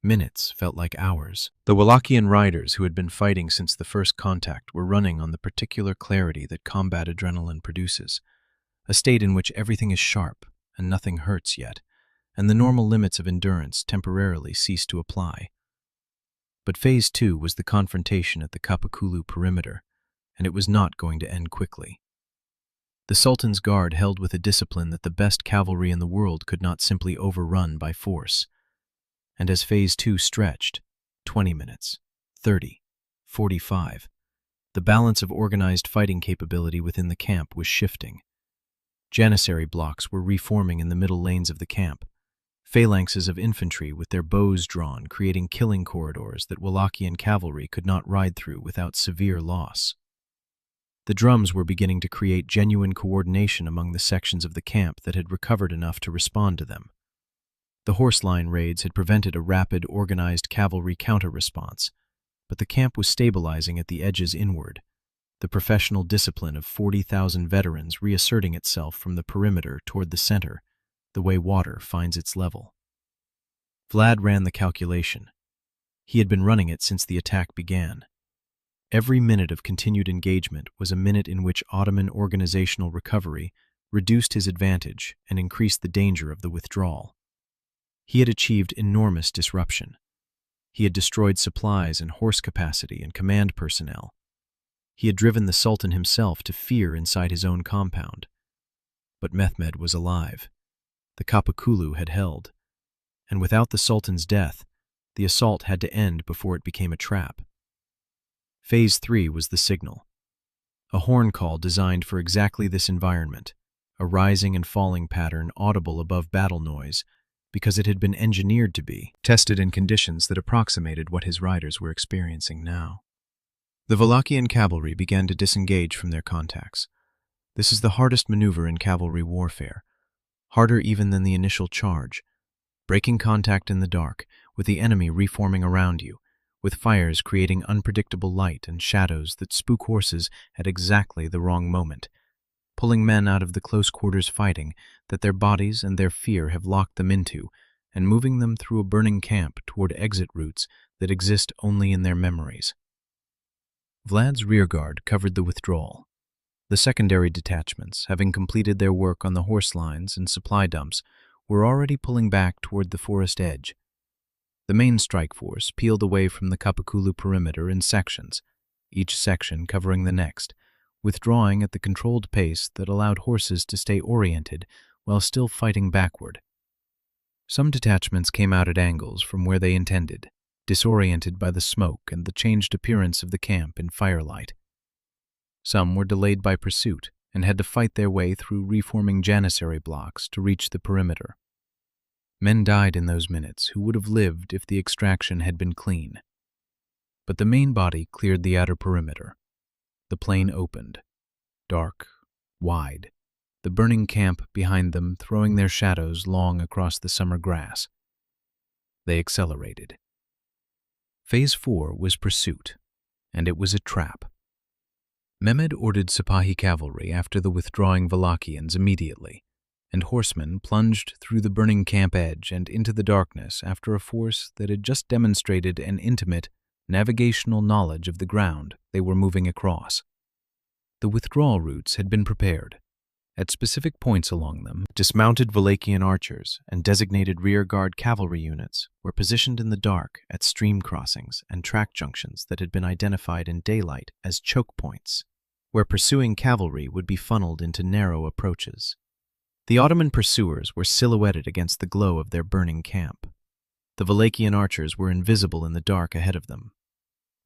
Minutes felt like hours. The Wallachian riders who had been fighting since the first contact were running on the particular clarity that combat adrenaline produces, a state in which everything is sharp and nothing hurts yet, and the normal limits of endurance temporarily cease to apply. But Phase 2 was the confrontation at the Kapakulu perimeter, and it was not going to end quickly. The Sultan's guard held with a discipline that the best cavalry in the world could not simply overrun by force. And as Phase 2 stretched, 20 minutes, 30, 45, the balance of organized fighting capability within the camp was shifting. Janissary blocks were reforming in the middle lanes of the camp, phalanxes of infantry with their bows drawn creating killing corridors that Wallachian cavalry could not ride through without severe loss. The drums were beginning to create genuine coordination among the sections of the camp that had recovered enough to respond to them. The horse line raids had prevented a rapid, organized cavalry counter-response, but the camp was stabilizing at the edges inward, the professional discipline of 40,000 veterans reasserting itself from the perimeter toward the center, the way water finds its level. Vlad ran the calculation. He had been running it since the attack began. Every minute of continued engagement was a minute in which Ottoman organizational recovery reduced his advantage and increased the danger of the withdrawal. He had achieved enormous disruption. He had destroyed supplies and horse capacity and command personnel. He had driven the Sultan himself to fear inside his own compound. But Mehmed was alive. The Kapakulu had held. And without the Sultan's death, the assault had to end before it became a trap. Phase 3 was the signal. A horn call designed for exactly this environment, a rising and falling pattern audible above battle noise, because it had been engineered to be, tested in conditions that approximated what his riders were experiencing now. The Wallachian cavalry began to disengage from their contacts. This is the hardest maneuver in cavalry warfare, harder even than the initial charge. Breaking contact in the dark, with the enemy reforming around you, with fires creating unpredictable light and shadows that spook horses at exactly the wrong moment, pulling men out of the close-quarters fighting that their bodies and their fear have locked them into, and moving them through a burning camp toward exit routes that exist only in their memories. Vlad's rearguard covered the withdrawal. The secondary detachments, having completed their work on the horse lines and supply dumps, were already pulling back toward the forest edge. The main strike force peeled away from the Kapakulu perimeter in sections, each section covering the next, withdrawing at the controlled pace that allowed horses to stay oriented while still fighting backward. Some detachments came out at angles from where they intended, disoriented by the smoke and the changed appearance of the camp in firelight. Some were delayed by pursuit and had to fight their way through reforming janissary blocks to reach the perimeter. Men died in those minutes who would have lived if the extraction had been clean. But the main body cleared the outer perimeter. The plain opened, dark, wide, the burning camp behind them throwing their shadows long across the summer grass. They accelerated. Phase 4 was pursuit, and it was a trap. Mehmed ordered Sipahi cavalry after the withdrawing Wallachians immediately, and horsemen plunged through the burning camp edge and into the darkness after a force that had just demonstrated an intimate, navigational knowledge of the ground they were moving across. The withdrawal routes had been prepared. At specific points along them, dismounted Wallachian archers and designated rearguard cavalry units were positioned in the dark at stream crossings and track junctions that had been identified in daylight as choke points, where pursuing cavalry would be funneled into narrow approaches. The Ottoman pursuers were silhouetted against the glow of their burning camp. The Wallachian archers were invisible in the dark ahead of them.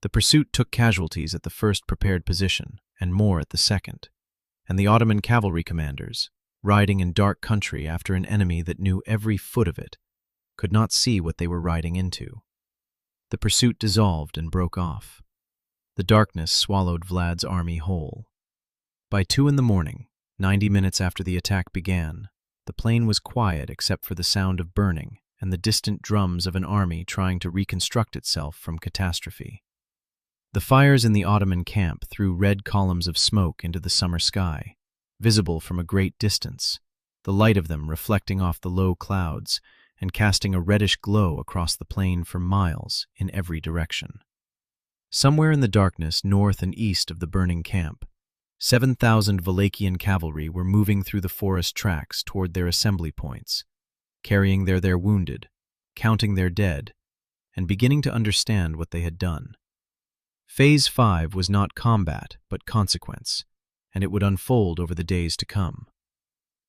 The pursuit took casualties at the first prepared position and more at the second, and the Ottoman cavalry commanders, riding in dark country after an enemy that knew every foot of it, could not see what they were riding into. The pursuit dissolved and broke off. The darkness swallowed Vlad's army whole. By 2 a.m, 90 minutes after the attack began, the plain was quiet except for the sound of burning and the distant drums of an army trying to reconstruct itself from catastrophe. The fires in the Ottoman camp threw red columns of smoke into the summer sky, visible from a great distance, the light of them reflecting off the low clouds and casting a reddish glow across the plain for miles in every direction. Somewhere in the darkness north and east of the burning camp, 7,000 Wallachian cavalry were moving through the forest tracks toward their assembly points, carrying their wounded, counting their dead, and beginning to understand what they had done. Phase 5 was not combat, but consequence, and it would unfold over the days to come.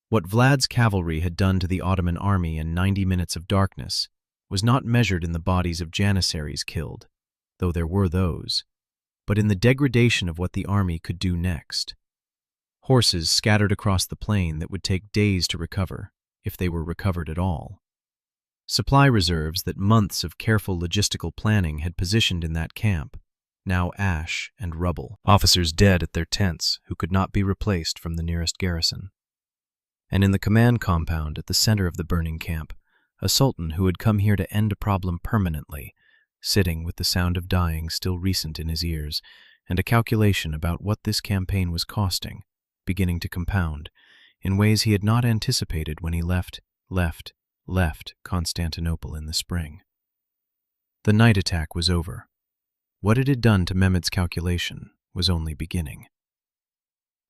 What Vlad's cavalry had done to the Ottoman army in 90 minutes of darkness was not measured in the bodies of janissaries killed, though there were those, but in the degradation of what the army could do next. Horses scattered across the plain that would take days to recover, if they were recovered at all. Supply reserves that months of careful logistical planning had positioned in that camp, now ash and rubble. Officers dead at their tents who could not be replaced from the nearest garrison. And in the command compound at the center of the burning camp, a sultan who had come here to end a problem permanently, sitting with the sound of dying still recent in his ears, and a calculation about what this campaign was costing, beginning to compound, in ways he had not anticipated when he left Constantinople in the spring. The night attack was over. What it had done to Mehmed's calculation was only beginning.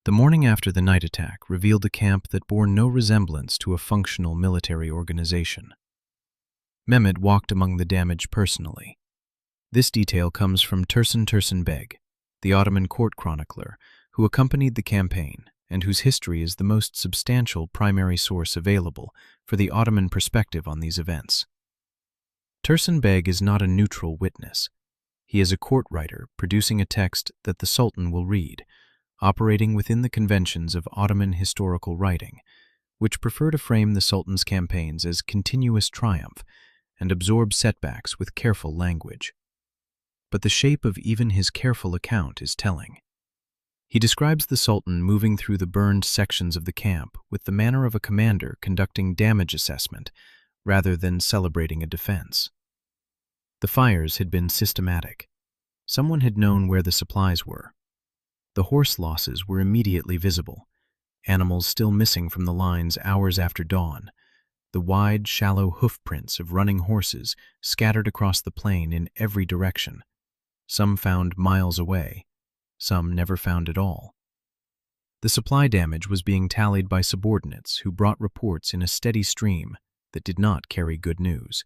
The morning after the night attack revealed a camp that bore no resemblance to a functional military organization. Mehmed walked among the damage personally. This detail comes from Tursun Beg, the Ottoman court chronicler, who accompanied the campaign and whose history is the most substantial primary source available for the Ottoman perspective on these events. Tursun Beg is not a neutral witness. He is a court writer producing a text that the Sultan will read, operating within the conventions of Ottoman historical writing, which prefer to frame the Sultan's campaigns as continuous triumph and absorb setbacks with careful language. But the shape of even his careful account is telling. He describes the Sultan moving through the burned sections of the camp with the manner of a commander conducting damage assessment rather than celebrating a defense. The fires had been systematic. Someone had known where the supplies were. The horse losses were immediately visible, animals still missing from the lines hours after dawn, the wide, shallow hoof prints of running horses scattered across the plain in every direction, some found miles away, some never found at all. The supply damage was being tallied by subordinates who brought reports in a steady stream that did not carry good news.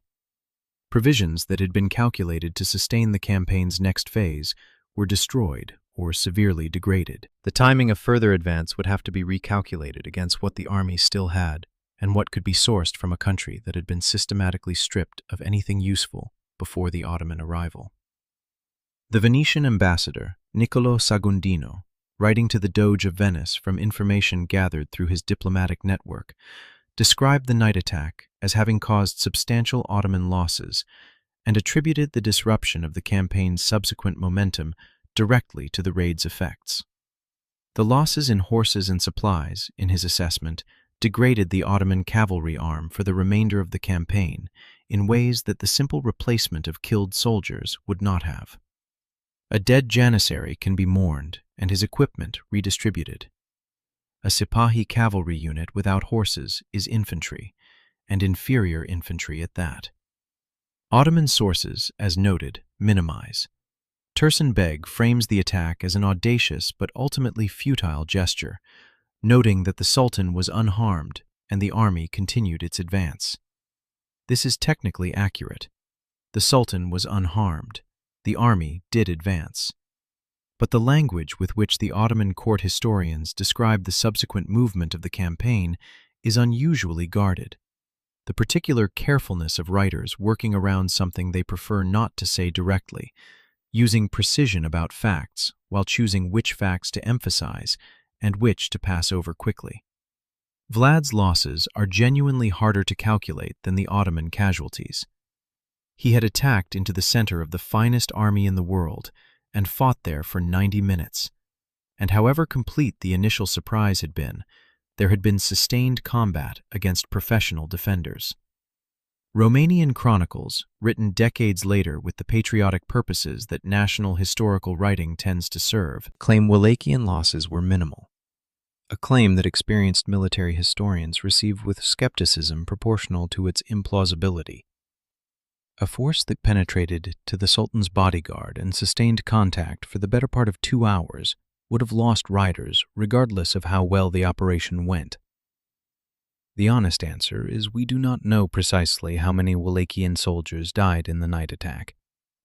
Provisions that had been calculated to sustain the campaign's next phase were destroyed or severely degraded. The timing of further advance would have to be recalculated against what the army still had and what could be sourced from a country that had been systematically stripped of anything useful before the Ottoman arrival. The Venetian ambassador, Niccolo Sagundino, writing to the Doge of Venice from information gathered through his diplomatic network, described the night attack as having caused substantial Ottoman losses and attributed the disruption of the campaign's subsequent momentum directly to the raid's effects. The losses in horses and supplies, in his assessment, degraded the Ottoman cavalry arm for the remainder of the campaign in ways that the simple replacement of killed soldiers would not have. A dead janissary can be mourned and his equipment redistributed. A Sipahi cavalry unit without horses is infantry, and inferior infantry at that. Ottoman sources, as noted, minimize. Tursun Beg frames the attack as an audacious but ultimately futile gesture, noting that the Sultan was unharmed and the army continued its advance. This is technically accurate. The Sultan was unharmed. The army did advance. But the language with which the Ottoman court historians describe the subsequent movement of the campaign is unusually guarded. The particular carefulness of writers working around something they prefer not to say directly, using precision about facts while choosing which facts to emphasize and which to pass over quickly. Vlad's losses are genuinely harder to calculate than the Ottoman casualties. He had attacked into the center of the finest army in the world and fought there for 90 minutes. And however complete the initial surprise had been, there had been sustained combat against professional defenders. Romanian chronicles, written decades later with the patriotic purposes that national historical writing tends to serve, claim Wallachian losses were minimal, a claim that experienced military historians receive with skepticism proportional to its implausibility. A force that penetrated to the Sultan's bodyguard and sustained contact for the better part of 2 hours would have lost riders regardless of how well the operation went. The honest answer is we do not know precisely how many Wallachian soldiers died in the night attack,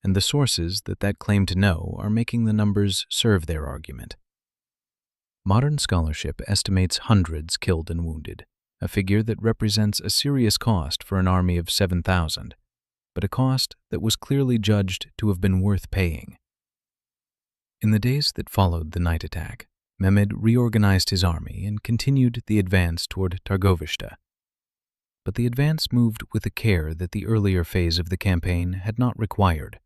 and the sources that claim to know are making the numbers serve their argument. Modern scholarship estimates hundreds killed and wounded, a figure that represents a serious cost for an army of 7,000, but a cost that was clearly judged to have been worth paying. In the days that followed the night attack, Mehmed reorganized his army and continued the advance toward Târgoviște. But the advance moved with a care that the earlier phase of the campaign had not required.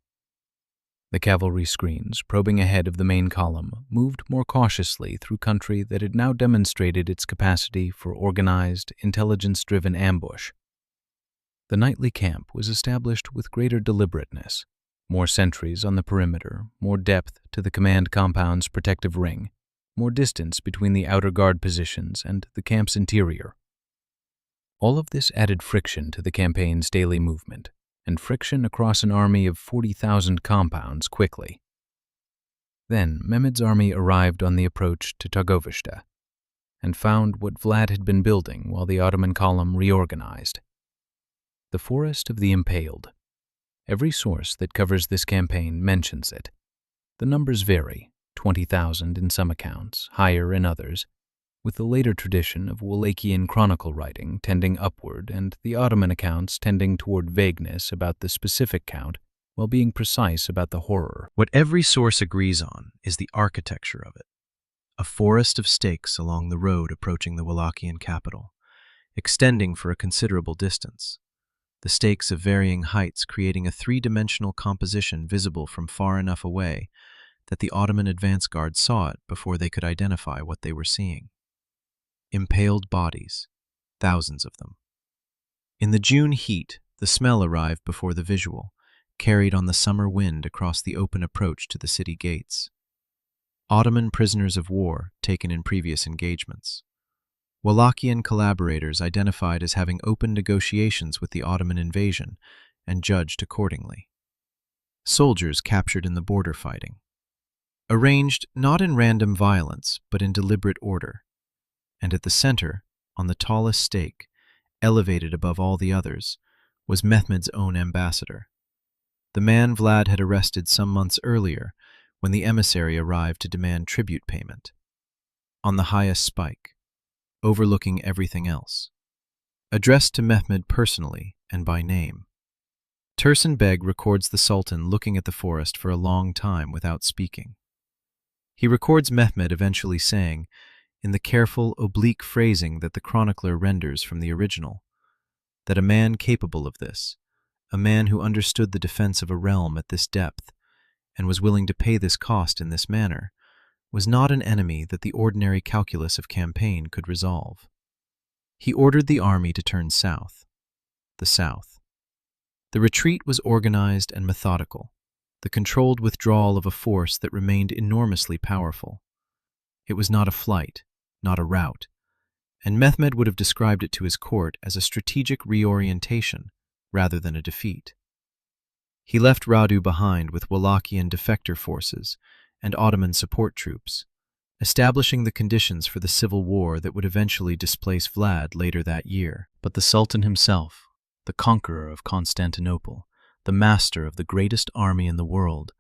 The cavalry screens, probing ahead of the main column, moved more cautiously through country that had now demonstrated its capacity for organized, intelligence-driven ambush. The nightly camp was established with greater deliberateness, more sentries on the perimeter, more depth to the command compound's protective ring, more distance between the outer guard positions and the camp's interior. All of this added friction to the campaign's daily movement, and friction across an army of 40,000 compounds quickly. Then Mehmed's army arrived on the approach to Târgoviște, and found what Vlad had been building while the Ottoman column reorganized. The Forest of the Impaled. Every source that covers this campaign mentions it. The numbers vary, 20,000 in some accounts, higher in others, with the later tradition of Wallachian chronicle writing tending upward and the Ottoman accounts tending toward vagueness about the specific count while being precise about the horror. What every source agrees on is the architecture of it. A forest of stakes along the road approaching the Wallachian capital, extending for a considerable distance. The stakes of varying heights creating a three-dimensional composition visible from far enough away that the Ottoman advance guard saw it before they could identify what they were seeing. Impaled bodies, thousands of them. In the June heat, the smell arrived before the visual, carried on the summer wind across the open approach to the city gates. Ottoman prisoners of war taken in previous engagements. Wallachian collaborators identified as having opened negotiations with the Ottoman invasion and judged accordingly. Soldiers captured in the border fighting. Arranged not in random violence, but in deliberate order. And at the center, on the tallest stake, elevated above all the others, was Mehmed's own ambassador. The man Vlad had arrested some months earlier when the emissary arrived to demand tribute payment. On the highest spike, overlooking everything else. Addressed to Mehmed personally and by name. Tursun Beg records the Sultan looking at the forest for a long time without speaking. He records Mehmed eventually saying, in the careful, oblique phrasing that the chronicler renders from the original, that a man capable of this, a man who understood the defense of a realm at this depth, and was willing to pay this cost in this manner, was not an enemy that the ordinary calculus of campaign could resolve. He ordered the army to turn south. The south. The retreat was organized and methodical, the controlled withdrawal of a force that remained enormously powerful. It was not a flight, not a rout, and Mehmed would have described it to his court as a strategic reorientation rather than a defeat. He left Radu behind with Wallachian defector forces and Ottoman support troops, establishing the conditions for the civil war that would eventually displace Vlad later that year. But the Sultan himself, the conqueror of Constantinople, the master of the greatest army in the world,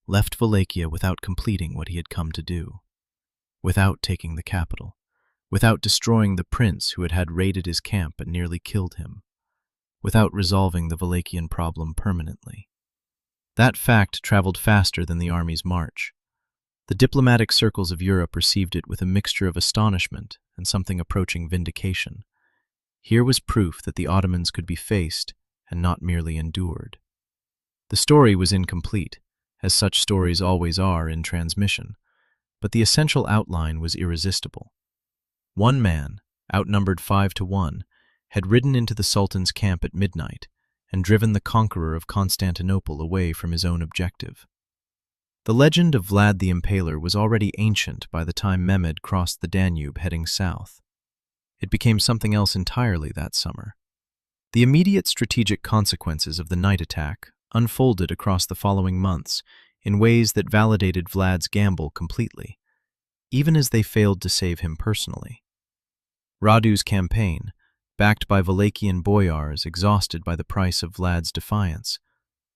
left Wallachia without completing what he had come to do, without taking the capital, without destroying the prince who had raided his camp and nearly killed him, without resolving the Wallachian problem permanently. That fact traveled faster than the army's march. The diplomatic circles of Europe received it with a mixture of astonishment and something approaching vindication. Here was proof that the Ottomans could be faced and not merely endured. The story was incomplete, as such stories always are in transmission, but the essential outline was irresistible. One man, outnumbered 5-1, had ridden into the Sultan's camp at midnight and driven the conqueror of Constantinople away from his own objective. The legend of Vlad the Impaler was already ancient by the time Mehmed crossed the Danube heading south. It became something else entirely that summer. The immediate strategic consequences of the night attack unfolded across the following months in ways that validated Vlad's gamble completely, even as they failed to save him personally. Radu's campaign, backed by Wallachian boyars exhausted by the price of Vlad's defiance,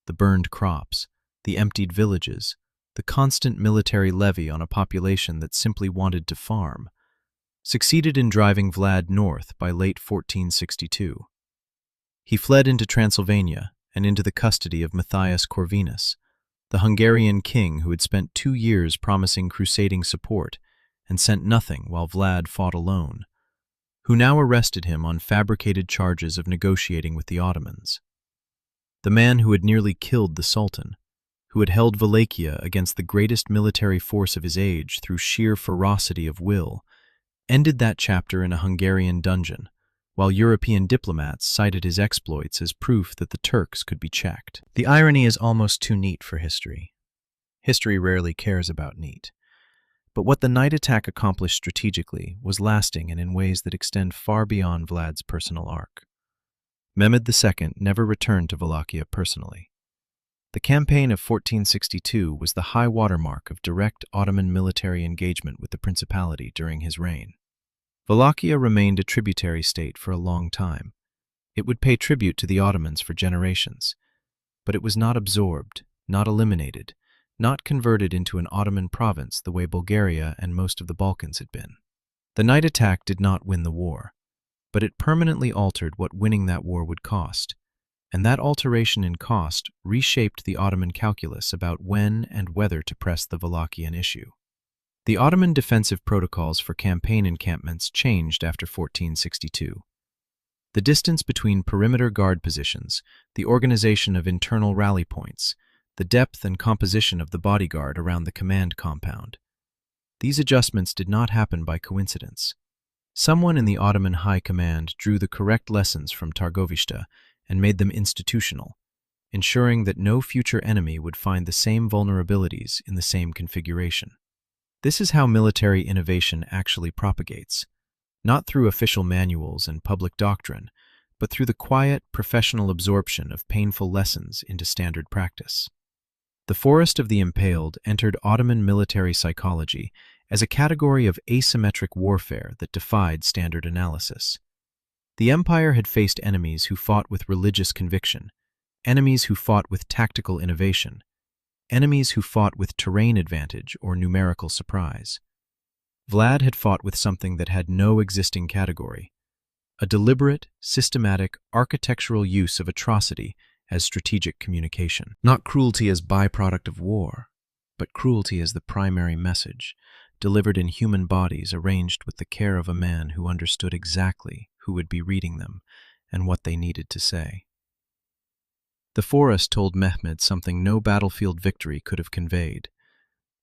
the burned crops, the emptied villages, the constant military levy on a population that simply wanted to farm, succeeded in driving Vlad north by late 1462. He fled into Transylvania and into the custody of Matthias Corvinus, the Hungarian king who had spent 2 years promising crusading support and sent nothing while Vlad fought alone, who now arrested him on fabricated charges of negotiating with the Ottomans. The man who had nearly killed the Sultan, who had held Wallachia against the greatest military force of his age through sheer ferocity of will, ended that chapter in a Hungarian dungeon, while European diplomats cited his exploits as proof that the Turks could be checked. The irony is almost too neat for history. History rarely cares about neat. But what the night attack accomplished strategically was lasting and in ways that extend far beyond Vlad's personal arc. Mehmed II never returned to Wallachia personally. The campaign of 1462 was the high watermark of direct Ottoman military engagement with the principality during his reign. Wallachia remained a tributary state for a long time. It would pay tribute to the Ottomans for generations, but it was not absorbed, not eliminated, not converted into an Ottoman province the way Bulgaria and most of the Balkans had been. The night attack did not win the war, but it permanently altered what winning that war would cost, and that alteration in cost reshaped the Ottoman calculus about when and whether to press the Wallachian issue. The Ottoman defensive protocols for campaign encampments changed after 1462. The distance between perimeter guard positions, the organization of internal rally points, the depth and composition of the bodyguard around the command compound. These adjustments did not happen by coincidence. Someone in the Ottoman high command drew the correct lessons from Târgoviște and made them institutional, ensuring that no future enemy would find the same vulnerabilities in the same configuration. This is how military innovation actually propagates, not through official manuals and public doctrine, but through the quiet, professional absorption of painful lessons into standard practice. The Forest of the Impaled entered Ottoman military psychology as a category of asymmetric warfare that defied standard analysis. The empire had faced enemies who fought with religious conviction, enemies who fought with tactical innovation, enemies who fought with terrain advantage or numerical surprise. Vlad had fought with something that had no existing category, a deliberate, systematic, architectural use of atrocity as strategic communication. Not cruelty as byproduct of war, but cruelty as the primary message, delivered in human bodies arranged with the care of a man who understood exactly who would be reading them and what they needed to say. The forest told Mehmed something no battlefield victory could have conveyed,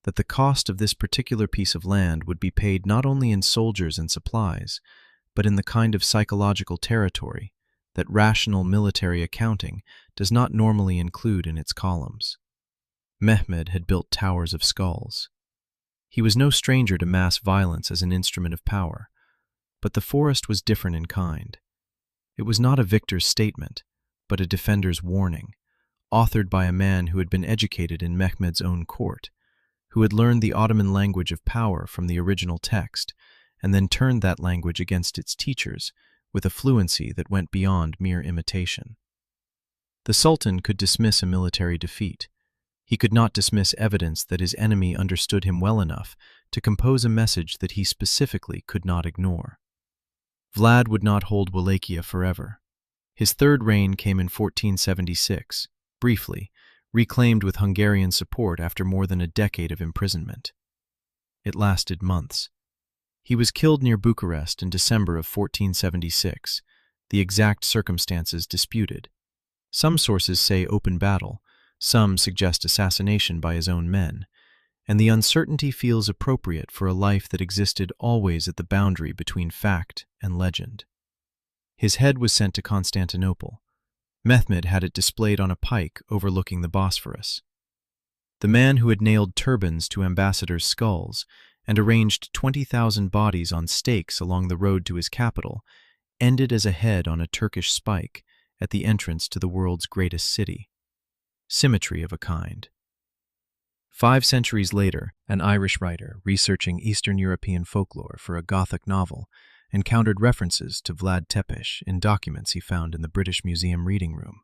that the cost of this particular piece of land would be paid not only in soldiers and supplies, but in the kind of psychological territory that rational military accounting does not normally include in its columns. Mehmed had built towers of skulls. He was no stranger to mass violence as an instrument of power, but the forest was different in kind. It was not a victor's statement, but a defender's warning, authored by a man who had been educated in Mehmed's own court, who had learned the Ottoman language of power from the original text, and then turned that language against its teachers with a fluency that went beyond mere imitation. The Sultan could dismiss a military defeat. He could not dismiss evidence that his enemy understood him well enough to compose a message that he specifically could not ignore. Vlad would not hold Wallachia forever. His third reign came in 1476, briefly, reclaimed with Hungarian support after more than a decade of imprisonment. It lasted months. He was killed near Bucharest in December of 1476, the exact circumstances disputed. Some sources say open battle, some suggest assassination by his own men, and the uncertainty feels appropriate for a life that existed always at the boundary between fact and legend. His head was sent to Constantinople. Mehmed had it displayed on a pike overlooking the Bosphorus. The man who had nailed turbans to ambassadors' skulls and arranged 20,000 bodies on stakes along the road to his capital ended as a head on a Turkish spike at the entrance to the world's greatest city. Symmetry of a kind. 5 centuries later, an Irish writer researching Eastern European folklore for a Gothic novel encountered references to Vlad Tepes in documents he found in the British Museum reading room.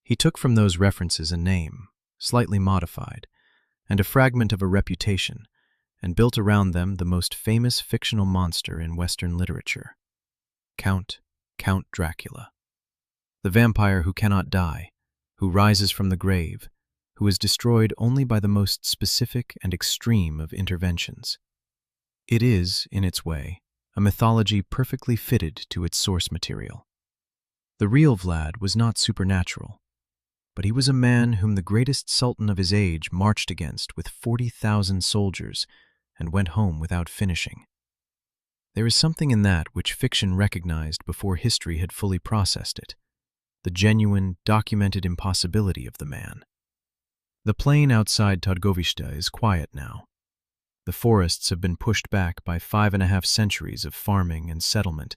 He took from those references a name, slightly modified, and a fragment of a reputation, and built around them the most famous fictional monster in Western literature, Count Dracula. The vampire who cannot die, who rises from the grave, who is destroyed only by the most specific and extreme of interventions. It is, in its way, a mythology perfectly fitted to its source material. The real Vlad was not supernatural, but he was a man whom the greatest sultan of his age marched against with 40,000 soldiers and went home without finishing. There is something in that which fiction recognized before history had fully processed it, the genuine, documented impossibility of the man. The plain outside Târgoviște is quiet now. The forests have been pushed back by 5.5 centuries of farming and settlement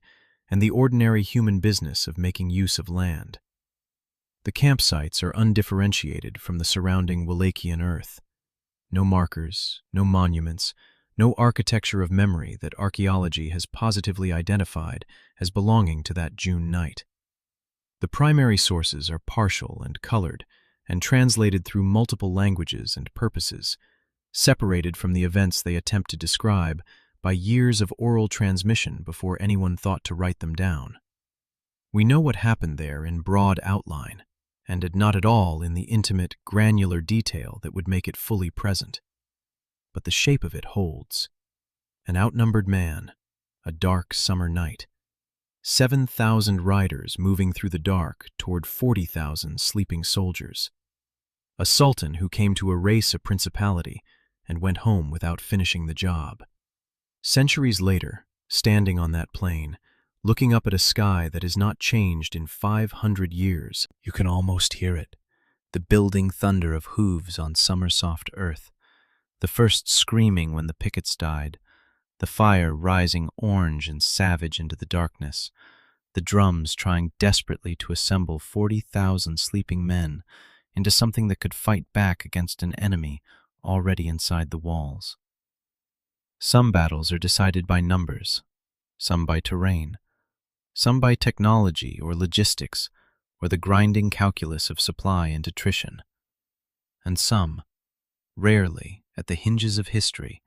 and the ordinary human business of making use of land. The campsites are undifferentiated from the surrounding Wallachian earth. No markers, no monuments, no architecture of memory that archaeology has positively identified as belonging to that June night. The primary sources are partial and colored and translated through multiple languages and purposes, separated from the events they attempt to describe by years of oral transmission before anyone thought to write them down. We know what happened there in broad outline, and not at all in the intimate, granular detail that would make it fully present. But the shape of it holds. An outnumbered man, a dark summer night, 7,000 riders moving through the dark toward 40,000 sleeping soldiers. A sultan who came to erase a principality and went home without finishing the job. Centuries later, standing on that plain, looking up at a sky that has not changed in 500 years, you can almost hear it, the building thunder of hooves on summer-soft earth, the first screaming when the pickets died, the fire rising orange and savage into the darkness, the drums trying desperately to assemble 40,000 sleeping men into something that could fight back against an enemy already inside the walls. Some battles are decided by numbers, some by terrain, some by technology or logistics or the grinding calculus of supply and attrition, and some, rarely at the hinges of history,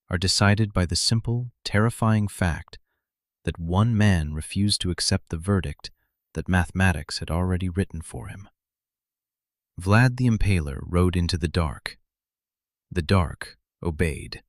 are decided by the simple, terrifying fact that one man refused to accept the verdict that mathematics had already written for him. Vlad the Impaler rode into the dark. The dark obeyed.